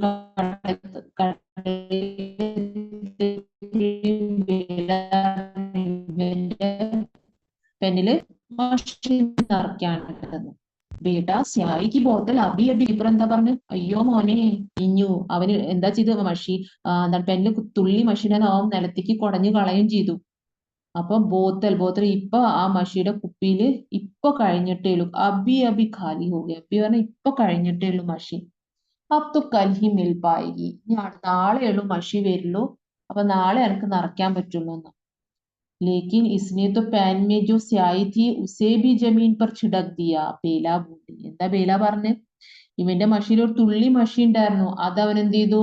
പെന്നില് മഷി നിറയ്ക്കാനുണ്ടെന്ന്. ബേട്ടാ സ്യായി की बोतल अभी अभी ഇപ്പുറം എന്താ പറഞ്ഞു? അയ്യോ മോനെ ഇഞ്ഞു. അവന് എന്താ ചെയ്ത് മഷി എന്താണ് പെന്നില് തുള്ളി മഷിനെ അവൻ നിലത്തേക്ക് കുടഞ്ഞു കളയും ചെയ്തു. അപ്പൊ ബോത്തൽ ഇപ്പൊ ആ മഷിയുടെ കുപ്പിയില് ഇപ്പൊ കഴിഞ്ഞിട്ടേ ഉള്ളൂ. അബി അബി ഖാലി ഹോ ഗയ. അബി പറഞ്ഞ ഇപ്പൊ കഴിഞ്ഞിട്ടേ ഉള്ളൂ മഷി. അപ്പൊ तो कल ही मिल पाएगी. നാളെ ഉള്ളൂ മഷി വരുള്ളൂ. അപ്പൊ നാളെ എനിക്ക് നിറയ്ക്കാൻ പറ്റുള്ളൂ എന്ന്. लेकिन इसने तो पैन में जो स्याही थी उसे भी जमीन पर छिड़क दिया. ബേല ബോली. എന്താ ബേല പറഞ്ഞ്? ഇവന്റെ മഷിയിൽ ഒരു തുള്ളി മഷി ഉണ്ടായിരുന്നു. അത് അവൻ എന്ത് ചെയ്തു?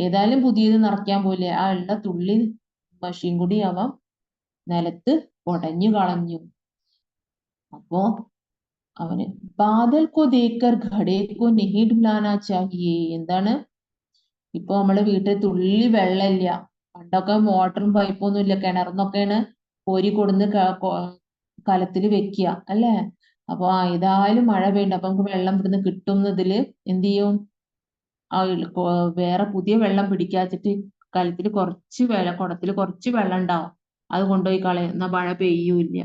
ഏതായാലും പുതിയത് നിറയ്ക്കാൻ പോലെ ആ ഉള്ള തുള്ളി മഷിയും കൂടി അവൻ നിലത്ത് ഉടഞ്ഞു കളഞ്ഞു. അപ്പോ അവന് ബാദൽ കോ ദേക്കർ ഘടേ കോ നഹീ ഡുലാനാ ചാഹിയേ. എന്താണ്? ഇപ്പൊ നമ്മളെ വീട്ടിൽ തുള്ളി വെള്ളമില്ല. പണ്ടൊക്കെ മോട്ടറും പൈപ്പൊന്നും ഇല്ല, കിണർന്നൊക്കെയാണ് കോരി കൊടുന്ന് കലത്തിൽ വെക്കുക അല്ലേ? അപ്പൊ ഏതായാലും മഴ പെയ്യുന്നുണ്ട്, അപ്പൊ നമുക്ക് വെള്ളം ഇവിടുന്ന് കിട്ടുന്നതില് എന്ത് ചെയ്യും? വേറെ പുതിയ വെള്ളം പിടിക്കാച്ചിട്ട് കലത്തിൽ കുറച്ച് കുടത്തിൽ കുറച്ച് വെള്ളം ഉണ്ടാവും, അത് കൊണ്ടുപോയി കളയും, എന്നാ മഴ പെയ്യൂല്ല.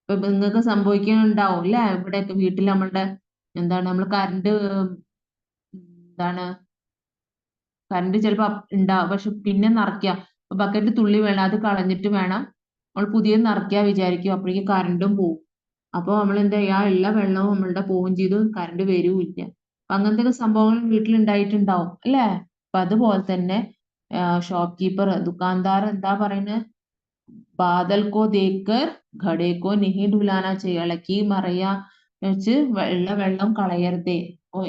ഇപ്പൊ നിങ്ങൾക്ക് സംഭവിക്കുന്നുണ്ടാവും അല്ലെ? ഇവിടെയൊക്കെ വീട്ടിൽ നമ്മളുടെ എന്താണ് നമ്മൾ എന്താണ് കറണ്ട് ചിലപ്പോ ഉണ്ടാവും, പക്ഷെ പിന്നെ നിറയ്ക്കുക ബക്കറ്റ് തുള്ളി വേണം, അത് കളഞ്ഞിട്ട് വേണം നമ്മൾ പുതിയത് നിറയ്ക്കുക വിചാരിക്കും, അപ്പോഴേക്കും കറണ്ടും പോവും. അപ്പൊ നമ്മൾ എന്താ ചെയ്യാ? ഉള്ള വെള്ളവും നമ്മളുടെ പോവും ചെയ്തു, കറണ്ട് വരൂല്ല. അപ്പൊ അങ്ങനത്തെ സംഭവങ്ങൾ വീട്ടിൽ ഉണ്ടായിട്ടുണ്ടാവും അല്ലേ? അപ്പൊ അതുപോലെ തന്നെ ഷോപ്പ് കീപ്പർ ദുക്കാൻദാർ എന്താ പറയുന്നത്? ബാദൽ കോ ദേക്കർ ഘടേ കോ നഹീ ഡുലാനാ ചെയ്യുക. ഇളക്കി മറയാ വെച്ച് ഉള്ള വെള്ളം കളയരുതേ.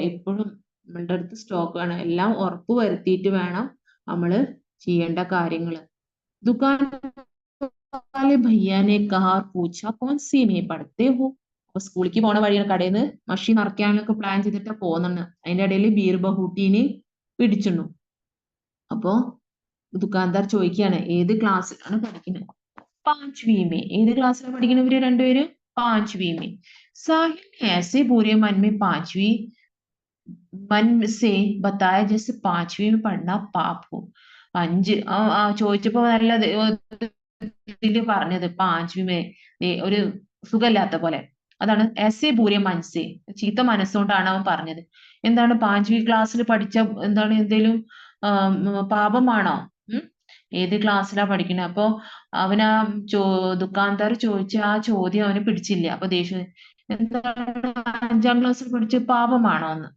എപ്പോഴും നമ്മളുടെ അടുത്ത് സ്റ്റോക്ക് വേണം, എല്ലാം ഉറപ്പ് വരുത്തിയിട്ട് വേണം നമ്മള് ചെയ്യേണ്ട കാര്യങ്ങള്. ദുക്കാൻ वाले भैया ने कहा और पूछा कौन सी में पढ़ते हो. അപ്പൊ സ്കൂളിലേക്ക് പോണ വഴിയാണ്, കടയിൽ നിന്ന് മഷി നിറയ്ക്കാനൊക്കെ പ്ലാൻ ചെയ്തിട്ട് പോകുന്നുണ്ട്. അതിന്റെ ഇടയിൽ ബീർ ബഹൂട്ടീനെ പിടിച്ചിരുന്നു. അപ്പോ ദുക്കാൻദാർ ചോദിക്കുകയാണ് ഏത് ക്ലാസ്സിലാണ് പഠിക്കുന്നത്? पांचवी में. ഏത് ക്ലാസ്സിലാണ് പഠിക്കുന്നത് ഇവര് രണ്ടുപേരും? पांचवी में. साहिल ने ऐसे बुरे मन में पांचवी मन से बताया जैसे पांचवी में पढ़ना पाप हो. അഞ്ച് ചോദിച്ചപ്പോ നല്ല ഇതില് പറഞ്ഞത് പാഞ്ച്വിമേ ഒരു സുഖമില്ലാത്ത പോലെ. അതാണ് എസെ ബൂരെ മനസ്സേ, ചീത്ത മനസ്സുകൊണ്ടാണ് അവൻ പറഞ്ഞത്. എന്താണ് പാഞ്ച്വി ക്ലാസ്സിൽ പഠിച്ച എന്താണ് എന്തേലും പാപമാണോ? ഏത് ക്ലാസ്സിലാ പഠിക്കുന്നത്? അപ്പൊ അവനാ ദുക്കാൻദാർ ചോദിച്ച ആ ചോദ്യം അവന് പിടിച്ചില്ല. അപ്പൊ ദേഷ്യം, എന്താണ് 5ാം ക്ലാസ്സിൽ പഠിച്ച പാപമാണോ എന്ന്.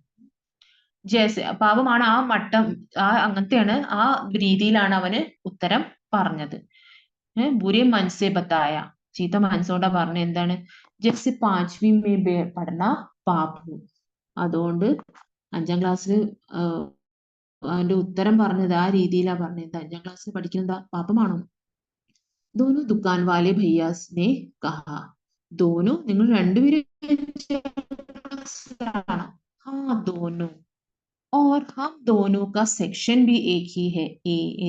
ജേസ് പാപമാണ് ആ മട്ടം, അങ്ങനത്തെയാണ് ആ രീതിയിലാണ് അവന് ഉത്തരം പറഞ്ഞത്. ബുരെ മനസ്സേ ബത്തായ, ചീത്ത മനസ്സോണ്ടാ പറഞ്ഞ എന്താണ്? ജെസ് പാഞ്ച്വി മേ പഠന പാപു. അതുകൊണ്ട് 5ാം ക്ലാസ്സിൽ അവന്റെ ഉത്തരം പറഞ്ഞത് ആ രീതിയിലാ പറഞ്ഞത്. 5ാം ക്ലാസ്സിൽ പഠിക്കുന്നത് പാപമാണോ? ദോനോ ദുക്കാൻ വാലെ ഭയ്യാസിനെ കഹാ. ദോനോ നിങ്ങൾ രണ്ടുപേരും ദോനോ. और हम दोनों का सेक्शन भी एक ही है.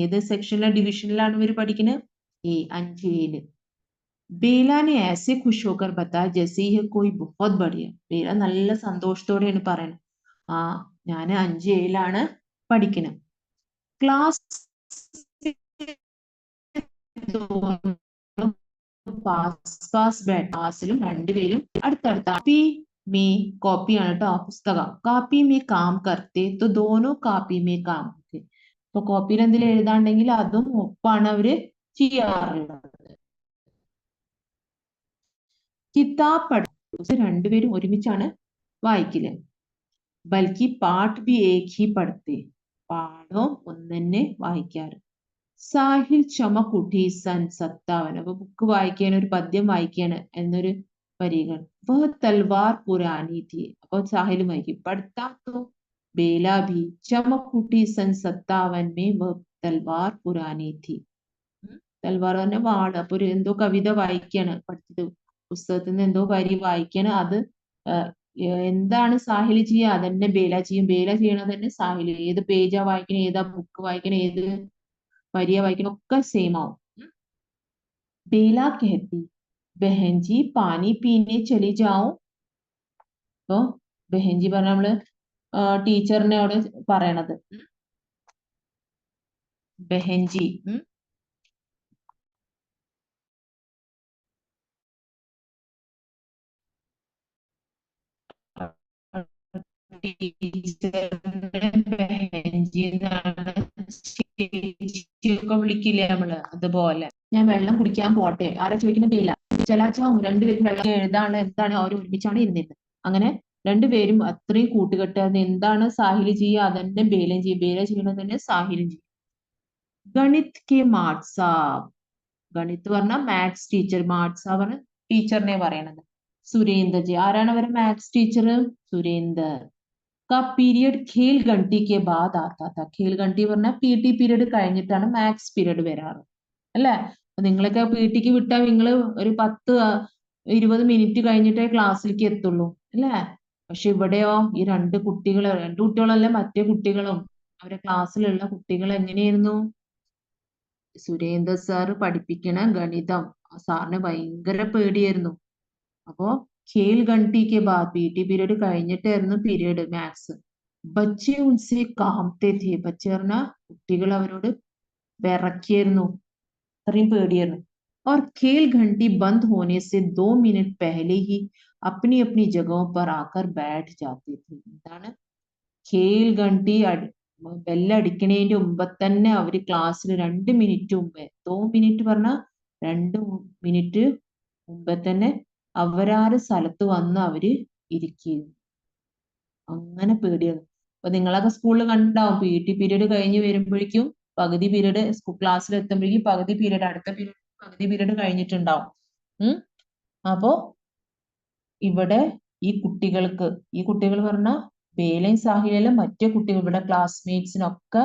ഏത് സെക്ഷനിലെ ഡിവിഷനിലാണ് ഇവർ പഠിക്കുന്നത്? ए 5 बेला ने ऐसे खुश होकर बताया जैसे यह कोई बहुत बढ़िया. ബേല നല്ല സന്തോഷത്തോടെയാണ് പറയുന്നത്, ആ ഞാൻ 5 പഠിക്കുന്നത്. ക്ലാസ് ക്ലാസ്സിലും രണ്ടുപേരും അടുത്തടുത്ത മേ കോപ്പിയാണ് കേട്ടോ, പുസ്തകം. കാപ്പി മേ കാം കർത്തെ തോ ദോനോ കാപ്പി മേ കാം. ഇപ്പൊ കോപ്പിയിൽ എന്തെങ്കിലും എഴുതാണ്ടെങ്കിൽ അതും ഒപ്പാണ് അവര് ചെയ്യാറുള്ളത്. കിതാബ് പഠിച്ച് രണ്ടുപേരും ഒരുമിച്ചാണ് വായിക്കല്. Balki പാഠ് B Ek he പഠത്തെ. പാഠവും ഒന്നെ വായിക്കാറ്. സാഹിൽ ചമക്കുട്ടി സൻ 57. അപ്പൊ ബുക്ക് വായിക്കാൻ, ഒരു പദ്യം വായിക്കാണ് എന്നൊരു വരികൾ. വഹ് തൽവാർ പുരാനി थी. അപ്പൊ സാഹിൽ വായിക്കും. പഠത്താ തോ ബേല ഭി. ചമക്കുട്ടി സൻ 57 में वह तलवार पुरानी थी. തൽവാർ പറഞ്ഞ വാള്. അപ്പൊ ഒരു എന്തോ കവിത വായിക്കാണ്, പഠിച്ചത് പുസ്തകത്തിൽ നിന്ന് എന്തോ വരി വായിക്കാണ്. അത് എന്താണ് സാഹിൽ ചെയ്യുക അതന്നെ ബേല ചെയ്യും. ബേല ചെയ്യണത് തന്നെ സാഹിൽ. ഏത് പേജാ വായിക്കണേ, ഏതാ ബുക്ക് വായിക്കണേ, ഏത് വരിയ വായിക്കണം, ഒക്കെ സെയിം ആവും. बेला कहती बहन जी पानी पीने चली जाऊं. ഇപ്പൊ ബെഹൻജി പറഞ്ഞ നമ്മള് ടീച്ചറിനോട് പറയണത് ബെഹൻജി ഒക്കെ വിളിക്കില്ലേ നമ്മള് അതുപോലെ ഞാൻ വെള്ളം കുടിക്കാൻ പോട്ടെ, ആരാ ചോദിക്കുന്ന പേല ചലാച്ചാവും. രണ്ടുപേരും വെള്ളം എഴുതാണ് എന്താണ് അവർ ഒരുമിച്ചാണ് ഇരുന്നിരുന്നത്. അങ്ങനെ രണ്ടുപേരും അത്രയും കൂട്ടുകെട്ടായിരുന്നു. എന്താണ് സാഹില് ചെയ്യുക അതന്നെ ബേലം ചെയ്യും, ബേല ചെയ്യുന്നത് തന്നെ സാഹിലും ചെയ്യും. ഗണിത് കെ മാട്ട് സാബ്, ഗണിത് പറഞ്ഞ മാത്സ് ടീച്ചർ, മാട്ട് സാബ് ആണ് ടീച്ചറിനെ പറയണത്. സുരേന്ദർ ജി, ആരാണ് അവരെ മാത്സ് ടീച്ചർ? സുരേന്ദർ. का पीरियड खेल घंटी के बाद आता था. खेल घंटी പറഞ്ഞാൽ പി ടി പീരീഡ് കഴിഞ്ഞിട്ടാണ് മാത്സ് പീരീഡ് വരാറ് അല്ലേ? നിങ്ങളൊക്കെ പി ടിക്ക് വിട്ടാൽ നിങ്ങൾ ഒരു 10-20 മിനിറ്റ് കഴിഞ്ഞിട്ടേ ക്ലാസ്സിലേക്ക് എത്തുള്ളൂ അല്ലേ? പക്ഷെ ഇവിടെയോ ഈ രണ്ട് കുട്ടികളല്ല മറ്റേ കുട്ടികളും അവരെ ക്ലാസ്സിലുള്ള കുട്ടികൾ എങ്ങനെയായിരുന്നു? സുരേന്ദ്ര സാർ പഠിപ്പിക്കണ ഗണിതം സാറിന് ഭയങ്കര പേടിയായിരുന്നു. അപ്പോ ഖേൽ ഘണ്ടി കെ ബാദ് പി.ടി. പീരീഡ് കഴിഞ്ഞിട്ടായിരുന്നു പീരീഡ് മാത്സ്. ബच्चे उनसे कांपते थे. ബच्चे പറഞ്ഞാൽ കുട്ടികൾ അവരോട് വിറക്കിയായിരുന്നു, അത്രയും പേടിയായിരുന്നു. और खेल घंटी बंद होने से 2 मिनट पहले ही अपनी अपनी जगहों पर आकर बैठ जाते थे. എന്താണ് ഖേൽ ഘണ്ടി ബെല്ലടിക്കണേന്റെ മുമ്പ് തന്നെ അവര് ക്ലാസ്സിൽ 2 മിനിറ്റ് മുമ്പേ, 2 മിനിറ്റ് പറഞ്ഞാൽ 2 മിനിറ്റ് മുമ്പേ തന്നെ അവരാര് സ്ഥലത്ത് വന്ന് അവര് ഇരിക്കുന്നു. അങ്ങനെ പേടിയാണ്. അപ്പൊ നിങ്ങളൊക്കെ സ്കൂളിൽ കണ്ടാവും പി ടി പീരീഡ് കഴിഞ്ഞ് വരുമ്പോഴേക്കും പകുതി പീരീഡ് ക്ലാസ്സിൽ എത്തുമ്പോഴേക്കും പകുതി പീരീഡ് അടുത്ത പീരീഡ് പകുതി പീരീഡ് കഴിഞ്ഞിട്ടുണ്ടാവും. അപ്പോ ഇവിടെ ഈ കുട്ടികൾ പറഞ്ഞ ബേലയും സാഹിലും മറ്റു കുട്ടികൾ ഇവിടെ ക്ലാസ്മേറ്റ്സിനൊക്കെ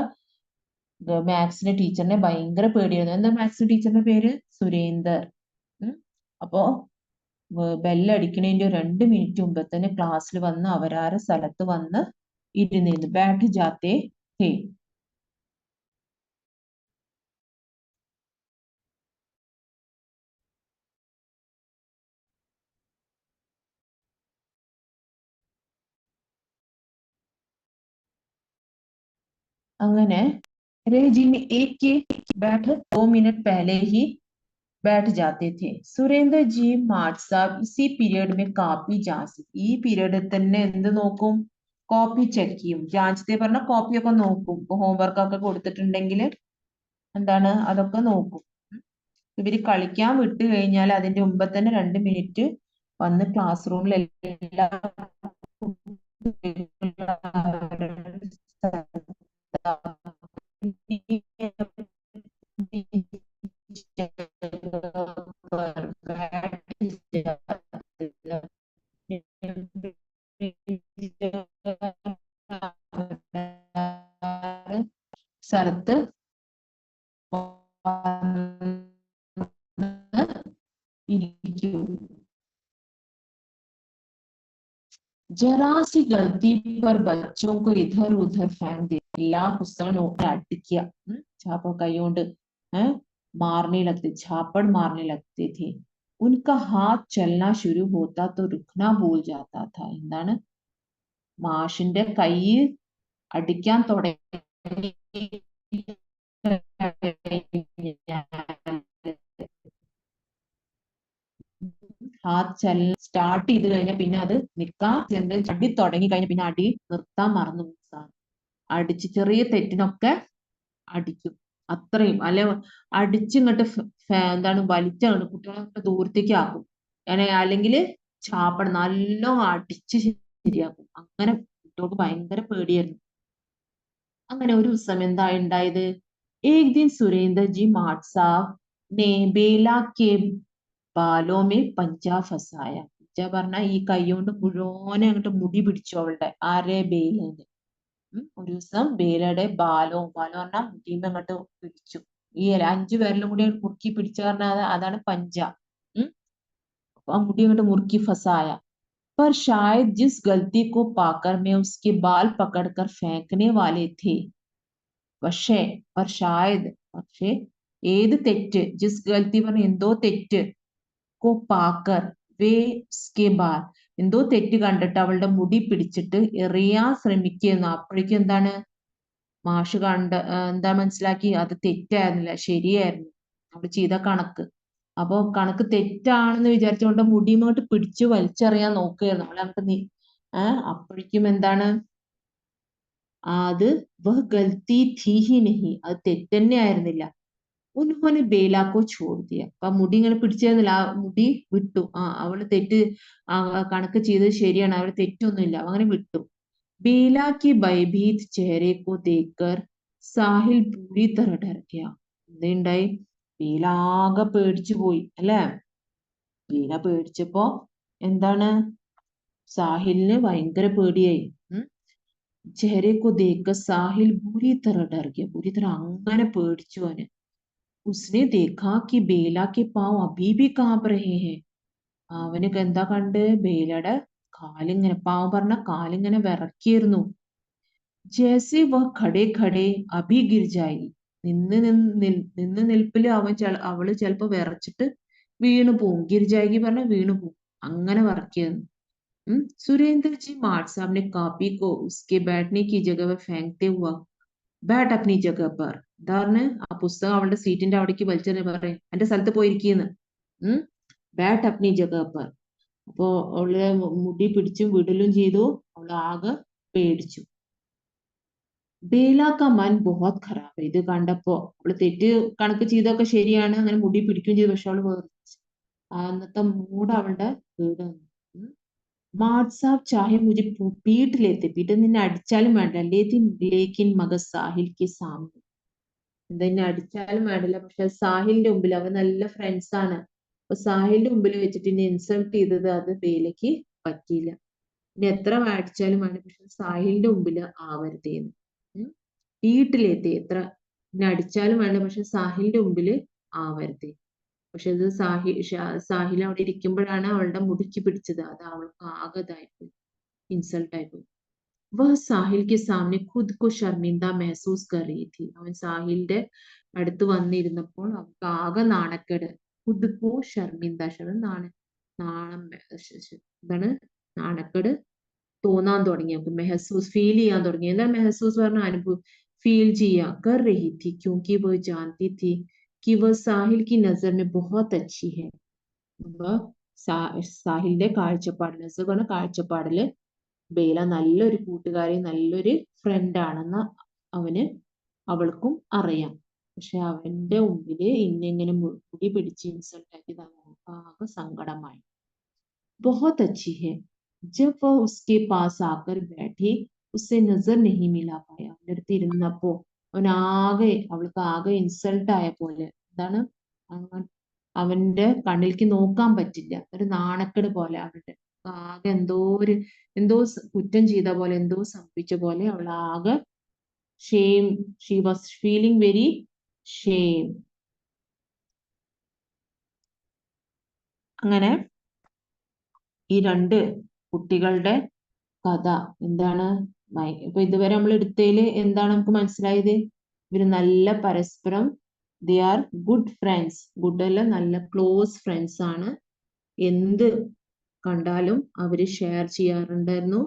മാത്സിന്റെ ടീച്ചറിനെ ഭയങ്കര പേടിയായിരുന്നു. എന്താ മാത്സ് ടീച്ചറിന്റെ പേര്? സുരേന്ദർ. അപ്പോ ബെല്ലടിക്കണേന്റെ 2 മിനിറ്റ് മുമ്പ് തന്നെ ക്ലാസ്സിൽ വന്ന് അവരാരെ സ്ഥലത്ത് വന്ന് ഇരുന്നിരുന്നു. ബാറ്റ് ജാത്തെ ഹേ. അങ്ങനെ जी में एक के बैठ 2 मिनट पहले ही बैठ जाते थे. സുരേന്ദ്ര ജി മാട്ട് സാബ് ഇസി പീരിയഡ് में कापी जांच. ഈ പീരീഡിൽ തന്നെ എന്ത് നോക്കും? കോപ്പി ചെക്ക് ചെയ്യും. ജാഞ്ചത്തെ പറഞ്ഞ കോപ്പി ഒക്കെ നോക്കും. ഇപ്പൊ ഹോംവർക്ക് ഒക്കെ കൊടുത്തിട്ടുണ്ടെങ്കിൽ എന്താണ് അതൊക്കെ നോക്കും. ഇവര് കളിക്കാൻ വിട്ടു കഴിഞ്ഞാൽ അതിന്റെ മുമ്പ് തന്നെ 2 മിനിറ്റ് വന്ന് ക്ലാസ് റൂമിൽ എല്ലാ സ്ഥലത്ത് ഇരിക്കും. जरा सी गलती पर बच्चों को इधर उधर फेंक दे. എല്ലാ പുസ്തകവും അടിക്കുക, ചാപ്പ കൈകൊണ്ട് मारने लगते, झापड़ मारने लगते थे. उनका हाथ चलना शुरू होता तो रुकना भूल जाता था. എന്താണ് മാഷിന്റെ കൈ അടിക്കാൻ തുടങ്ങി സ്റ്റാർട്ട് ചെയ്ത് കഴിഞ്ഞാൽ പിന്നെ അത് നിൽക്കാൻ അടി തുടങ്ങി കഴിഞ്ഞാൽ പിന്നെ അടി നിർത്താൻ മറന്നു സാർ. അടിച്ച് ചെറിയ തെറ്റിനൊക്കെ അടിക്കും, അത്രയും അല്ലെ അടിച്ചിങ്ങോട്ട് എന്താണ് വലിച്ചാണ് കുട്ടികളെ ദൂരത്തേക്ക് ആക്കും. അല്ലെങ്കിൽ ചാപ്പട നല്ല അടിച്ച് ശരിയാക്കും. അങ്ങനെ കുട്ടികൾക്ക് ഭയങ്കര പേടിയായിരുന്നു. അങ്ങനെ ഒരു ദിവസം എന്താ ഉണ്ടായത്? एक दिन सुरेंद्र जी माट साहब ने बेला के बालों में पंजा फसाया. पंजा പറഞ്ഞ ഈ കൈ കൊണ്ട് മുഴുവനെ അങ്ങോട്ട് മുടി പിടിച്ചു അവളുടെ, ആരെ? ബേലന്റെ. ഒരു ദിവസം ബേലയുടെ ബാലവും പറഞ്ഞാൽ മുടിയുമ്പോ അങ്ങോട്ട് പിടിച്ചു. ഈ 5 വിരലും കൂടി മുറുക്കി പിടിച്ചു പറഞ്ഞാൽ അതാണ് പഞ്ച. ആ മുടി അങ്ങോട്ട് മുറുക്കി ഫസായ. पर शायद जिस गलती को पाकर मैं उसके बाल पकड़कर फेंकने वाले थे. പക്ഷേ പക്ഷേ ഏത് തെറ്റ്? ജിസ് ഗൽത്തി പറഞ്ഞ എന്തോ തെറ്റ്. കോ പാക്കർ വേ സ്കെ ബാൽ എന്തോ തെറ്റ് കണ്ടിട്ട് അവളുടെ മുടി പിടിച്ചിട്ട് എറിയാൻ ശ്രമിക്കുന്നു. അപ്പോഴേക്കും എന്താണ് മാഷ് എന്താ മനസ്സിലാക്കി, അത് തെറ്റായിരുന്നില്ല, ശരിയായിരുന്നു അവൾ ചെയ്ത കണക്ക്. അപ്പൊ കണക്ക് തെറ്റാണെന്ന് വിചാരിച്ചുകൊണ്ട് മുടിയുമായിട്ട് പിടിച്ചു വലിച്ചെറിയാൻ നോക്കുകയായിരുന്നു അവളെ. അപ്പോഴേക്കും എന്താണ് അത് വഹ് ഗൽത്തി ഥീ ഹി നഹി, അത് തെറ്റന്നെ ആയിരുന്നില്ല. ഉൻഹോനെ ബേലാക്കോ ചോർ ദിയ. അപ്പൊ ആ മുടി ഇങ്ങനെ പിടിച്ചിരുന്നില്ല, ആ മുടി വിട്ടു. അവള് തെറ്റ് കണക്ക് ചെയ്തത് ശരിയാണ്, അവള് തെറ്റൊന്നുമില്ല, അങ്ങനെ വിട്ടു. बेला के भयभीत चेहरे को देखकर സാഹിൽ പൂരി തറ ഡർ ഗയ. എന്തുണ്ടായി? ബീല ആകെ പേടിച്ചു പോയി അല്ലെ. ബീല പേടിച്ചപ്പോ എന്താണ് സാഹിലിന് ഭയങ്കര പേടിയായി. ചെഹരെ കോ ദേഖ് സാഹിൽ പൂരി തറ ഡർ ഗയ. പൂരി തറ അങ്ങനെ പേടിച്ചു അവന്. ഉസ്നെ ദേഖാ കി ബേല കെ പാവ് അഭി ഭി കാംപ് രഹേ ഹെ. അവന് എന്താ കണ്ട്? ബേലയുടെ കാലിങ്ങനെ, പാവം പറഞ്ഞ കാലിങ്ങനെ വിറക്കിയിരുന്നു. ജേസെ വഹ് ഖടേ ഖടേ അഭി ഗിർ ജായി. നിന്ന് നിൽപ്പില് അവള് ചിലപ്പോ വിറച്ചിട്ട് വീണു പോവും. ഗിർ ജായി പറഞ്ഞ വീണു പോവും, അങ്ങനെ വിറക്കിയിരുന്നു. सुरेंद्र जी मार्ट साहब ने कॉपी को उसके बैठने की जगह पर फेंकते हुआ बैठ अपनी जगह पर. എന്താണ് ആ പുസ്തകം അവളുടെ സീറ്റിന്റെ അവിടേക്ക് വലിച്ചെറിഞ്ഞ് പറയും, എന്റെ സ്ഥലത്ത് പോയിരിക്കുന്നു. ബാറ്റ് അപ്നി ജഗ പർ. അപ്പോ അവളെ മുടി പിടിച്ചും വിടലും ചെയ്തു. അവൾ ആകെ പേടിച്ചു. ബേല കാ മൻ ബഹുത് ഖരാബ്. ഇത് കണ്ടപ്പോ അവള് തെറ്റ് കണക്ക് ചെയ്തൊക്കെ ശരിയാണ്, അങ്ങനെ മുടി പിടിക്കുകയും ചെയ്തു. പക്ഷെ അവള് അന്നത്തെ മൂഡ് അവളുടെ വീട്. മാർട്ട് സാബ് ചാഹെ മുझे പീട്ട് ലേത്തെ. പീട്ട് നിന്നെ അടിച്ചാലും വേണ്ട. ലേക്കിൻ മഗർ സാഹിൽ കെ സാമനെ. എന്താ എന്നെ അടിച്ചാലും വേണ്ടില്ല, പക്ഷെ സാഹിലിന്റെ മുമ്പിൽ, അവൻ നല്ല ഫ്രണ്ട്സ് ആണ്, അപ്പൊ സാഹിലിന്റെ മുമ്പിൽ വെച്ചിട്ട് എന്നെ ഇൻസൾട്ട് ചെയ്തത് അത് ബേലയ്ക്ക് പറ്റിയില്ല. ഇനി എത്ര അടിച്ചാലും വേണ്ട, പക്ഷെ സാഹിലിന്റെ മുമ്പിൽ ആവരുതേന്ന്. വീട്ടിലെത്തി എത്ര എന്നെ അടിച്ചാലും വേണ്ട, പക്ഷെ സാഹിലിന്റെ മുമ്പില് ആവരുതേ. പക്ഷെ ഇത് സാഹിൽ അവിടെ ഇരിക്കുമ്പോഴാണ് അവളുടെ മുടിക്ക് പിടിച്ചത്. അത് അവൾക്ക് ആകെ ഇതായിപ്പോയി, ഇൻസൾട്ട് ആയിപ്പോയി. വह സാഹിൽ के सामने खुद को शर्मिंदा महसूस कर रही थी. അവൻ സാഹിലിന്റെ അടുത്ത് വന്നിരുന്നപ്പോൾ അവൾക്ക് ആകെ നാണക്കേട്. खुद को शर्मिंदा, നാണം, എന്താണ് നാണക്കേട് തോന്നാൻ തുടങ്ങി. അവൾക്ക് മെഹസൂസ്, ഫീൽ ചെയ്യാൻ തുടങ്ങി. എന്താണ് മെഹസൂസ് പറഞ്ഞ അനുഭവം, ഫീൽ ചെയ്യാ. कर रही थी क्योंकि वह जानती थी कि वह साहिल की नजर में बहुत अच्छी है. സാഹിലിന്റെ കാഴ്ചപ്പാടിൽ, നസർ പറഞ്ഞ കാഴ്ചപ്പാടില് ബേല നല്ലൊരു കൂട്ടുകാരി, നല്ലൊരു ഫ്രണ്ട് ആണെന്ന് അവൾക്കും അറിയാം. പക്ഷെ അവന്റെ മുമ്പില് ഇന്നിങ്ങനെ മുടി പിടിച്ച് ഇൻസൾട്ട് ആക്കി ആകെ സങ്കടമായി. बहुत अच्छी है. जब वह उसके पास आकर बैठी उसे नजर नहीं मिला पाया. അവന്റെ അടുത്ത് ഇരുന്നപ്പോ അവൾക്ക് ആകെ ഇൻസൾട്ട് ആയ പോലെ, എന്താണ് അവന്റെ കണ്ണിലേക്ക് നോക്കാൻ പറ്റില്ല, ഒരു നാണക്കേട് പോലെ. അവളുടെ ആകെ എന്തോ കുറ്റം ചെയ്ത പോലെ, എന്തോ സംഭവിച്ച പോലെ അവൾ ആകെ shame, she was feeling very shame. അങ്ങനെ ഈ രണ്ട് കുട്ടികളുടെ കഥ എന്താണ്, ഇപ്പൊ ഇതുവരെ നമ്മൾ എടുത്തതില് എന്താണ് നമുക്ക് മനസ്സിലായത്? ഇവര് നല്ല പരസ്പരം, they are good friends. Good അല്ല, നല്ല ക്ലോസ് ഫ്രണ്ട്സ് ആണ്. എന്ത് കണ്ടാലും അവര് ഷെയർ ചെയ്യാറുണ്ടായിരുന്നു.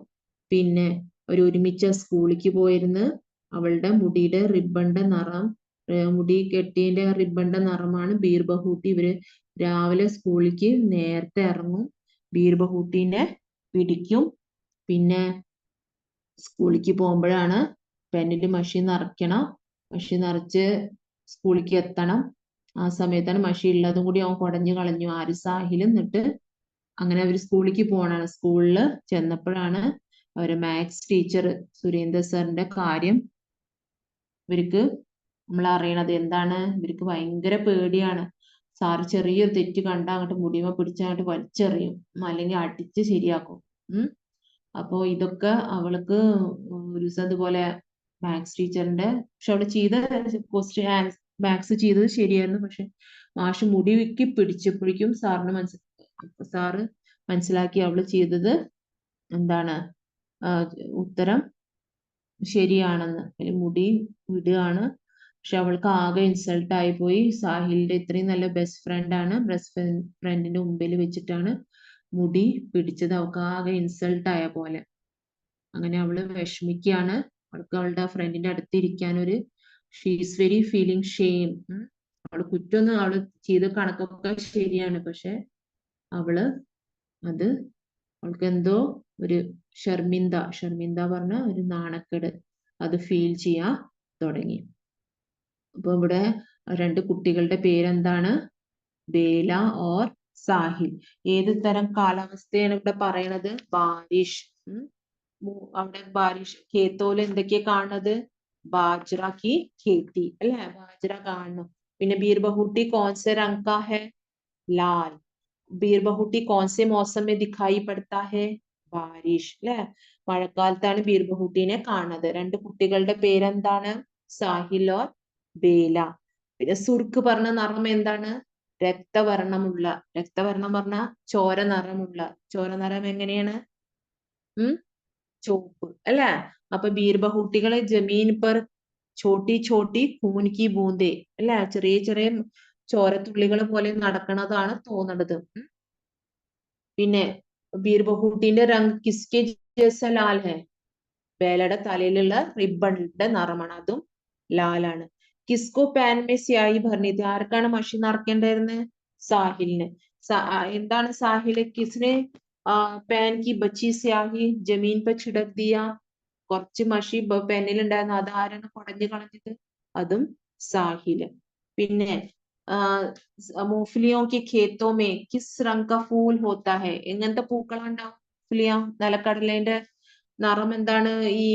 പിന്നെ അവർ ഒരുമിച്ച് സ്കൂളിലേക്ക് പോയിരുന്നു. അവളുടെ മുടിയുടെ റിബണിന്റെ നിറം, മുടി കെട്ടിയതിന്റെ റിബണിന്റെ നിറമാണ് ബീർ ബഹൂട്ടി. ഇവര് രാവിലെ സ്കൂളിലേക്ക് നേരത്തെ ഇറങ്ങും, ബീർ ബഹൂട്ടിനെ പിടിക്കും. പിന്നെ സ്കൂളിലേക്ക് പോകുമ്പോഴാണ് പെന്നില് മഷി നിറയ്ക്കണം, മഷി നിറച്ച് സ്കൂളിലേക്ക് എത്തണം. ആ സമയത്താണ് മഷി ഉള്ളതും കൂടി അവൻ കുടഞ്ഞു കളഞ്ഞു, ആര്? സാഹിൽ. എന്നിട്ട് അങ്ങനെ അവർ സ്കൂളിലേക്ക് പോകണാണ്. സ്കൂളിൽ ചെന്നപ്പോഴാണ് അവരെ മാത്സ് ടീച്ചർ സുരേന്ദ്ര സാറിന്റെ കാര്യം ഇവർക്ക് നമ്മൾ അറിയണത്. എന്താണ്? ഇവർക്ക് ഭയങ്കര പേടിയാണ്. സാറ് ചെറിയൊരു തെറ്റ് കണ്ടാൽ അങ്ങോട്ട് മുടിമ പിടിച്ചങ്ങോട്ട് വലിച്ചെറിയും, അല്ലെങ്കിൽ അടിച്ച് ശരിയാക്കും. അപ്പോ ഇതൊക്കെ അവൾക്ക് ഒരു ദിവസം അതുപോലെ മാത്സ് ടീച്ചറിന്റെ, പക്ഷെ അവള് ചെയ്ത ക്വസ്റ്റ്യൻ മാത്സ് ചെയ്തത് ശരിയായിരുന്നു, പക്ഷെ മാഷ് മുടിക്ക് പിടിച്ചപ്പോഴേക്കും സാറ് മനസ്സിലാക്കി അവള് ചെയ്തത് എന്താണ്, ഉത്തരം ശരിയാണെന്ന്. മുടി വിടുകയാണ്. പക്ഷെ അവൾക്ക് ആകെ ഇൻസൾട്ട് ആയി പോയി. സാഹിലിന്റെ ഇത്രയും നല്ല ബെസ്റ്റ് ഫ്രണ്ട് ആണ്, ബെസ്റ്റ് ഫ്രണ്ടിന്റെ മുമ്പിൽ വെച്ചിട്ടാണ് മുടി പിടിച്ചത് അവൾക്ക് ആകെ ഇൻസൾട്ട് ആയ പോലെ. അങ്ങനെ അവള് വിഷമിക്കുകയാണ്. അവൾക്ക് അവളുടെ ഫ്രണ്ടിന്റെ അടുത്ത് ഇരിക്കാൻ ഒരു ഷീസ് വെരി ഫീലിംഗ് ഷെയിം. അവള് കുറ്റമൊന്നും അവള് ചെയ്ത കണക്കൊക്കെ ശരിയാണ്, പക്ഷെ അവള് അത് അവൾക്ക് എന്തോ ഒരു ഷർമിന്ദ പറഞ്ഞ ഒരു നാണക്കേട് അത് ഫീൽ ചെയ്യാൻ തുടങ്ങി. അപ്പൊ ഇവിടെ രണ്ട് കുട്ടികളുടെ പേരെന്താണ്? ബേല ഓർ സാഹിൽ. ഏത് തരം കാലാവസ്ഥയാണ് ഇവിടെ പറയണത്? ബാരിഷ്. അവിടെ ബാരിഷ്. ഖേത്തോല് എന്തൊക്കെയാ കാണുന്നത്? ബാജ്ര കി ഖേത്തി അല്ലെ? ബാജ്ര കാണുന്നു. പിന്നെ ബീർബഹൂട്ടി കോൺസെ രംഗ് കാ ഹെ? ലാൽ. ബീർബഹൂട്ടി കോൺസെ മൗസം മേ ദിഖായി പड़ता है? ബാരിഷ് അല്ലെ? മഴക്കാലത്താണ് ബീർബഹൂട്ടിനെ കാണുന്നത്. രണ്ട് കുട്ടികളുടെ പേരെന്താണ്? സാഹിൽ ഓർ ബേല. പിന്നെ സുർക്ക് പറഞ്ഞ നിറം എന്താണ്? രക്തവർണമുള്ള. രക്തവർണം പറഞ്ഞ ചോര നിറമുള്ള. ചോര നിറം എങ്ങനെയാണ്? ചുവപ്പ് അല്ലെ? അപ്പൊ ബീർബഹൂട്ടികളെ ജമീൻ പർ ചോട്ടി ചോട്ടി खून की बूंदे അല്ലെ? ചെറിയ ചെറിയ ചോരത്തുള്ളികൾ പോലെ നടക്കണതാണ് തോന്നണത്. പിന്നെ ബീർബഹൂട്ടിന്റെ രംഗ് കിസ്കെ ജൈസ ലാൽ ഹെ? ബേലയുടെ തലയിലുള്ള റിബണിന്റെ നിറമാണ്, അതും ലാലാണ്. കിസ്കോ പാൻ മേ സ്യാഹി ഭർണി തി? ആർക്കാണ് മഷി നിറക്കേണ്ടായിരുന്നത്? സാഹിലിന്. എന്താണ് സാഹില്? കിസ്നെ പാൻ കി ബച്ചി സ്യാഹി ജമീൻ പെ छिड़क दिया? കുറച്ച് മഷി പെന്നിൽ ഉണ്ടായിരുന്നു, അതാരാണ് കുടഞ്ഞു കളഞ്ഞത്? അതും സാഹില്. പിന്നെ മൂഫ്ലിയോ കി ഖേത്തോ മേ കിസ് രംഗ് കാ ഫൂൽ ഹോത്താ ഹെ? എങ്ങനത്തെ പൂക്കളാണ് ഉണ്ടാവും? മൂഫ്ലിയ നിലക്കടലേന്റെ നിറം എന്താണ്? ഈ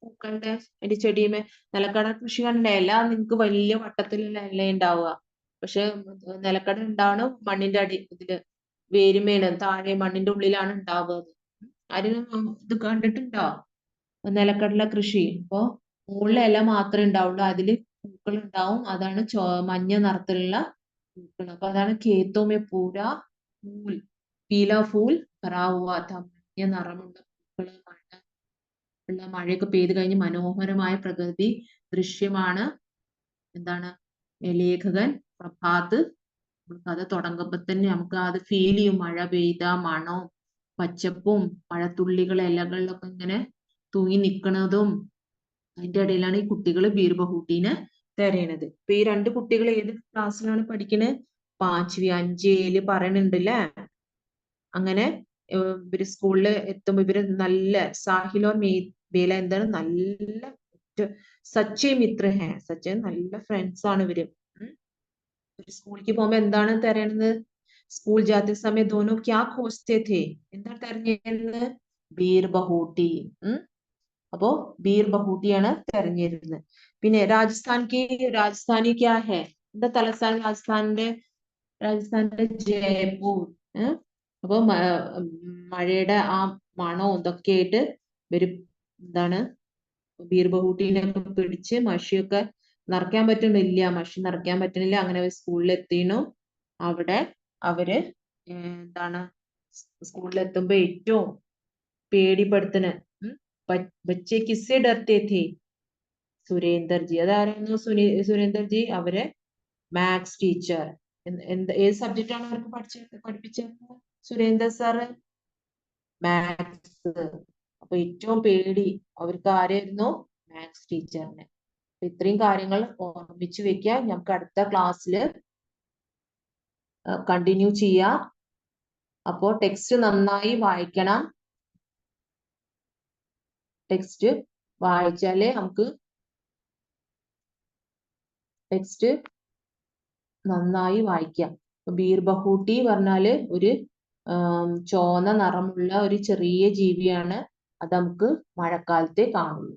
പൂക്കളുടെ ഒരു ചെടിയുമേ നിലക്കടല കൃഷി കണ്ടില്ലേ? എല്ലാം നിങ്ങക്ക് വലിയ വട്ടത്തിലുള്ള ഇല ഉണ്ടാവുക, പക്ഷെ നിലക്കട ഉണ്ടാവണം മണ്ണിന്റെ ഇതില് വേരുമേണ്, താഴെ മണ്ണിന്റെ ഉള്ളിലാണ് ഉണ്ടാവുക. ആരും ഇത് കണ്ടിട്ടുണ്ടോ? നിലക്കടല കൃഷി. അപ്പൊ മുകളിലെ ഇല മാത്രമേ ഉണ്ടാവുള്ളൂ, അതില് പൂക്കൾ ഉണ്ടാവും. അതാണ് മഞ്ഞ നിറത്തിലുള്ള പൂക്കൾ. അപ്പൊ അതാണ് ഖേത്തോമേ പൂര ഫൂൽ പീല ഫൂൽ ഭരാ ഹുവാ താ. മഞ്ഞ നിറമുള്ള പൂക്കള്, മഴയൊക്കെ പെയ്ത് കഴിഞ്ഞ് മനോഹരമായ പ്രകൃതി ദൃശ്യമാണ്. എന്താണ് ലേഖകൻ പ്രഭാത് കഥ തുടങ്ങുമ്പോ തന്നെ നമുക്ക് അത് ഫീൽ ചെയ്യും. മഴ പെയ്ത മണവും പച്ചപ്പും മഴത്തുള്ളികൾ ഇലകളിലൊക്കെ ഇങ്ങനെ തൂങ്ങി നിൽക്കുന്നതും. അതിന്റെ ഇടയിലാണ് ഈ കുട്ടികൾ ബീർബഹൂട്ടിനെ തിരയണത്. ഇപ്പൊ ഈ രണ്ട് കുട്ടികൾ ഏത് ക്ലാസ്സിലാണ് പഠിക്കണത്? 5वीं 5 പറയണുണ്ട് അല്ലേ? അങ്ങനെ ഇവര് സ്കൂളിൽ എത്തുമ്പോ ഇവര് നല്ല സാഹിലോ ബേല എന്താണ് നല്ല സച്ചേ മിത്ര ഹേ. സച്ചേ നല്ല ഫ്രണ്ട്സ് ആണ് ഇവര്. സ്കൂളിലേക്ക് പോകുമ്പോ എന്താണ് തെരയണത്? സ്കൂൾ ജാത്തെ സമയം ദോനോ ക്യാ ഖോജ്തേ ഥേ? എന്താണ് തെരഞ്ഞിരുന്നത്? ബീർബഹൂട്ടി. അപ്പോ ബീർബഹൂട്ടിയാണ് തെരഞ്ഞിരുന്നത്. പിന്നെ രാജസ്ഥാനി ക്യാ ഹേ? എന്താ തലസ്ഥാനം രാജസ്ഥാന്റെ? ജയ്പൂർ. അപ്പൊ മഴയുടെ ആ മണവും ഇതൊക്കെ ആയിട്ട് ഇവര് എന്താണ് ബീർബഹൂട്ടിനൊക്കെ പിടിച്ച് മഷിയൊക്കെ നിറയ്ക്കാൻ പറ്റുന്നില്ല, മഷി നിറയ്ക്കാൻ പറ്റുന്നില്ല. അങ്ങനെ സ്കൂളിൽ എത്തിനു. അവിടെ അവര് എന്താണ് സ്കൂളിലെത്തുമ്പോ ഏറ്റവും പേടിപ്പെടുത്തണ ബच्चे किससे डरते थे? സുരേന്ദർജി. അതാരായിരുന്നു സുരേന്ദർജി? അവരെ മാത്സ് ടീച്ചർ. ഏത് സബ്ജക്റ്റ് ആണ് അവർക്ക് പഠിപ്പിച്ചത്? Surender sir maths. അപ്പൊ ഏറ്റവും പേടി അവർക്ക് ആരായിരുന്നു? മാത്സ് ടീച്ചറിനെ. ഇത്രയും കാര്യങ്ങൾ ഓർമ്മിച്ചു വെക്കുക. നമുക്ക് അടുത്ത ക്ലാസ്സിൽ കണ്ടിന്യൂ ചെയ്യാം. അപ്പോ ടെക്സ്റ്റ് നന്നായി വായിക്കണം. ടെക്സ്റ്റ് വായിച്ചാലേ നമുക്ക് ടെക്സ്റ്റ് നന്നായി വായിക്കാം. ബീർബഹൂട്ടി പറഞ്ഞാല് ഒരു ചോന്ന നിറമുള്ള ഒരു ചെറിയ ജീവിയാണ്. അത് നമുക്ക് മഴക്കാലത്തെ കാണുള്ളൂ.